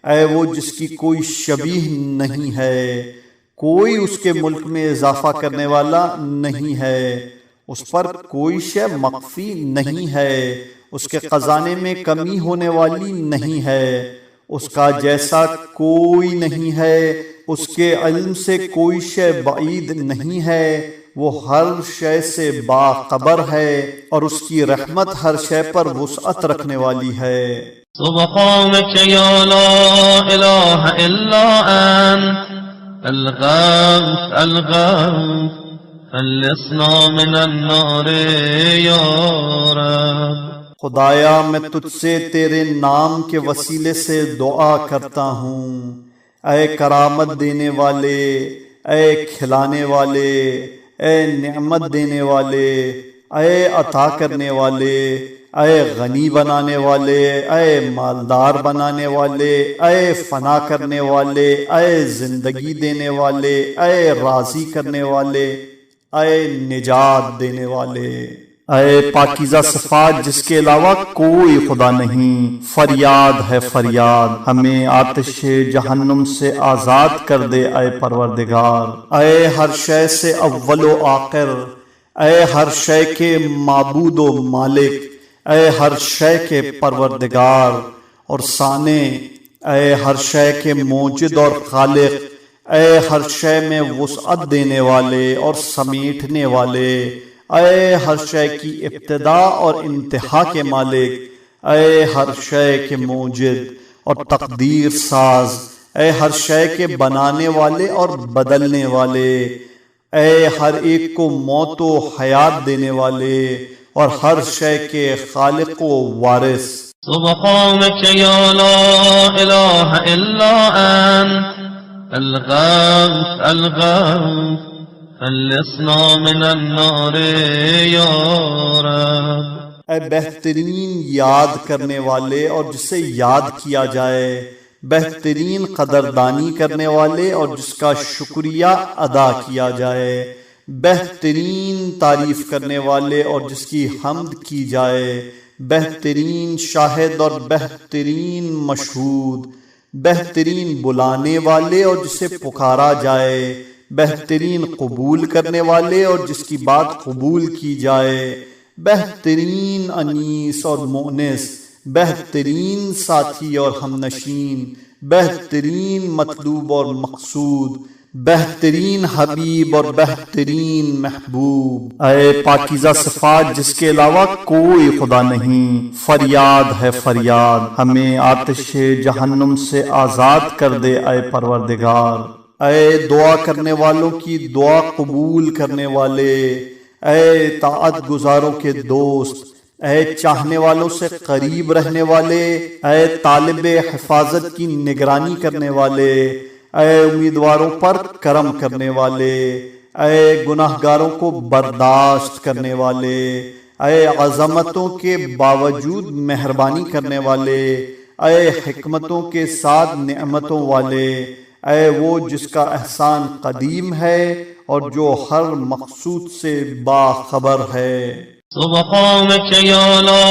اے وہ جس کی کوئی شبیہ نہیں ہے، کوئی اس کے ملک میں اضافہ کرنے والا نہیں ہے، اس پر کوئی شے مخفی نہیں ہے، اس کے خزانے میں کمی ہونے والی نہیں ہے، اس کا جیسا کوئی نہیں ہے، اس کے علم سے کوئی شے بعید نہیں ہے، وہ ہر شے سے باخبر ہے، اور اس کی رحمت ہر شے پر وسعت رکھنے والی ہے۔ سبحانك يا لا إله إلا أنت الغوث الغوث خلصنا من النار يا رب۔ خدایا میں تجھ سے تیرے نام کے وسیلے سے دعا کرتا ہوں، اے کرامت دینے والے، اے کھلانے والے، اے نعمت دینے والے، اے عطا کرنے والے، اے غنی بنانے والے، اے مالدار بنانے والے، اے فنا کرنے والے، اے زندگی دینے والے، اے راضی کرنے والے، اے نجات دینے والے، اے پاکیزہ صفات جس کے علاوہ کوئی خدا نہیں، فریاد ہے فریاد، ہمیں آتش جہنم سے آزاد کر دے اے پروردگار، اے ہر شے سے اول و آخر، اے ہر شے کے معبود و مالک، اے ہر شے کے پروردگار اور صانع، اے ہر شے کے موجد اور خالق، اے ہر شے میں وسعت دینے والے اور سمیٹنے والے، اے ہر شے کی ابتدا اور انتہا کے مالک، اے ہر شے کے موجد اور تقدیر ساز، اے ہر شے کے بنانے والے اور بدلنے والے، اے ہر ایک کو موت و حیات دینے والے اور ہر شے کے خالق و وارث۔ سبحانك يا لا إله إلا أنت الغوث الغوث خلصنا من النار يا رب۔ اے بہترین یاد کرنے والے اور جسے یاد کیا جائے، بہترین قدردانی کرنے والے اور جس کا شکریہ ادا کیا جائے، بہترین تعریف کرنے والے اور جس کی حمد کی جائے، بہترین شاہد اور بہترین مشہود، بہترین بلانے والے اور جسے پکارا جائے، بہترین قبول کرنے والے اور جس کی بات قبول کی جائے، بہترین انیس اور مؤنس، بہترین ساتھی اور ہمنشین، بہترین مطلوب اور مقصود، بہترین حبیب اور بہترین محبوب۔ اے پاکیزہ صفات جس کے علاوہ کوئی خدا نہیں، فریاد ہے فریاد، ہمیں آتش جہنم سے آزاد کر دے اے پروردگار۔ اے دعا کرنے والوں کی دعا قبول کرنے والے، اے طاعت گزاروں کے دوست، اے چاہنے والوں سے قریب رہنے والے، اے طالب حفاظت کی نگرانی کرنے والے، اے امیدواروں پر کرم کرنے والے، اے گناہگاروں کو برداشت کرنے والے، اے عظمتوں کے باوجود مہربانی کرنے والے، اے حکمتوں کے ساتھ نعمتوں والے، اے وہ جس کا احسان قدیم ہے اور جو ہر مقصود سے باخبر ہے۔ سبحانك يا لا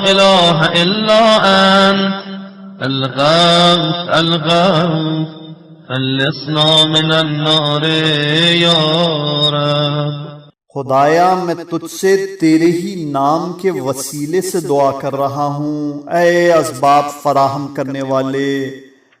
إله إلا أنت الغوث الغوث خلصنا من النار يا رب۔ خدایا میں تجھ سے تیرے ہی نام کے وسیلے سے دعا کر رہا ہوں، اے اسباب فراہم کرنے والے،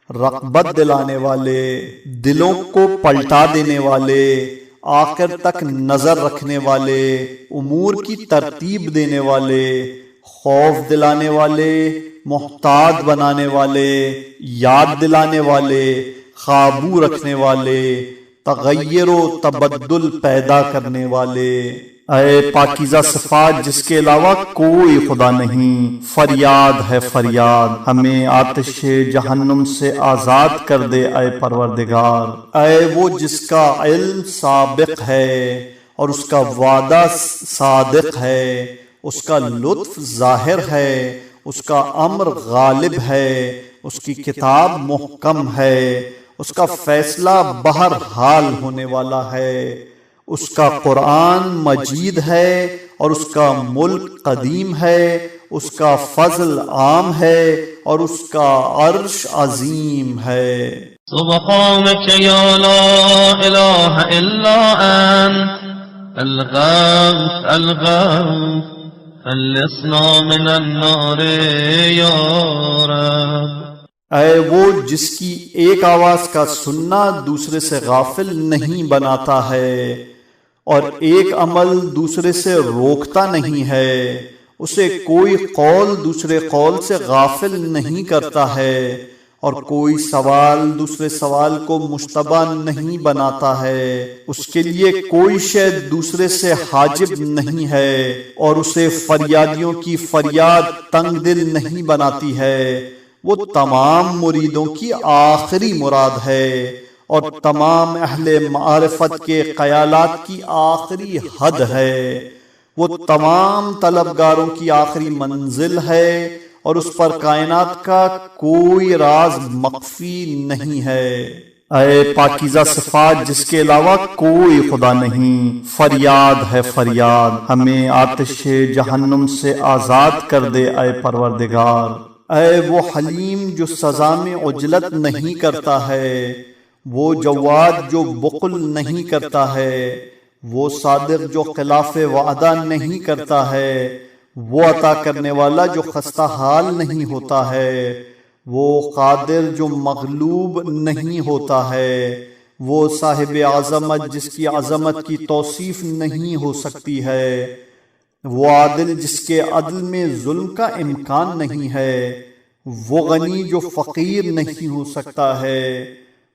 رغبت دلانے والے، دلوں کو پلٹا دینے والے، آخر تک نظر رکھنے والے، امور کی ترتیب دینے والے، خوف دلانے والے، محتاط بنانے والے، یاد دلانے والے، قابو رکھنے والے، تغیر و تبدل پیدا کرنے والے۔ اے پاکیزہ صفات جس کے علاوہ کوئی خدا نہیں، فریاد ہے فریاد، ہمیں آتش جہنم سے آزاد کر دے اے پروردگار۔ اے وہ جس کا علم سابق ہے اور اس کا وعدہ صادق ہے، اس کا لطف ظاہر ہے، اس کا امر غالب ہے، اس کی کتاب محکم ہے، اس کا فیصلہ بہرحال ہونے والا ہے، اس کا قرآن مجید ہے اور اس کا ملک قدیم ہے، اس کا فضل عام ہے اور اس کا عرش عظیم ہے۔ سبحانك يا لا إله إلا أنت الغوث الغوث خلصنا من النار يا رب۔ اے وہ جس کی ایک آواز کا سننا دوسرے سے غافل نہیں بناتا ہے اور ایک عمل دوسرے سے روکتا نہیں ہے، اسے کوئی قول دوسرے قول سے غافل نہیں کرتا ہے اور کوئی سوال دوسرے سوال کو مشتبہ نہیں بناتا ہے، اس کے لیے کوئی شے دوسرے سے حاجب نہیں ہے اور اسے فریادیوں کی فریاد تنگ دل نہیں بناتی ہے۔ وہ تمام مریدوں کی آخری مراد ہے اور تمام اہل معرفت کے خیالات کی آخری حد ہے، وہ تمام طلبگاروں کی آخری منزل ہے اور اس پر کائنات کا کوئی راز مخفی نہیں ہے۔ اے پاکیزہ صفات جس کے علاوہ کوئی خدا نہیں، فریاد ہے فریاد، ہمیں آتش جہنم سے آزاد کر دے اے پروردگار۔ اے وہ حلیم جو سزا میں عجلت نہیں کرتا ہے، وہ جواد جو بخل نہیں کرتا ہے، وہ صادق جو خلاف وعدہ نہیں کرتا ہے، وہ عطا کرنے والا جو خستہ حال نہیں ہوتا ہے، وہ قادر جو مغلوب نہیں ہوتا ہے، وہ صاحب عظمت جس کی عظمت کی توصیف نہیں ہو سکتی ہے، وہ عادل جس کے عدل میں ظلم کا امکان نہیں ہے، وہ غنی جو فقیر نہیں ہو سکتا ہے،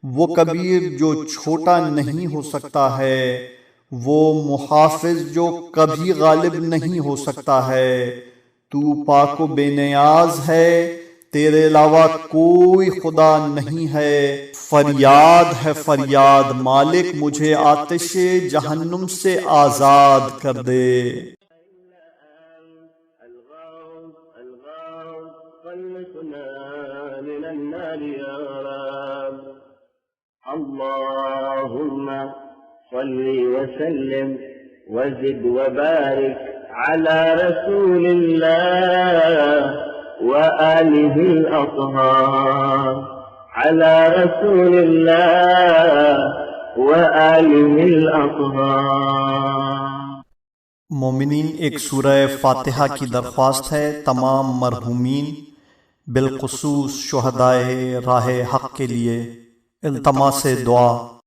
وہ کبیر جو چھوٹا نہیں ہو سکتا ہے، وہ محافظ جو کبھی غالب نہیں ہو سکتا ہے۔ تو پاک و بے نیاز ہے، تیرے علاوہ کوئی خدا نہیں ہے۔ فریاد ہے فریاد، مالک مجھے آتش جہنم سے آزاد کر دے۔ اللهم صل وسلم وزد وبارك على رسول الله وآله الأطهار، على رسول الله وآله الأطهار۔ مومنین، ایک سورہ فاتحہ کی درخواست ہے تمام مرحومین بالخصوص شہدائے راہ حق کے لیے۔ التماس دعا۔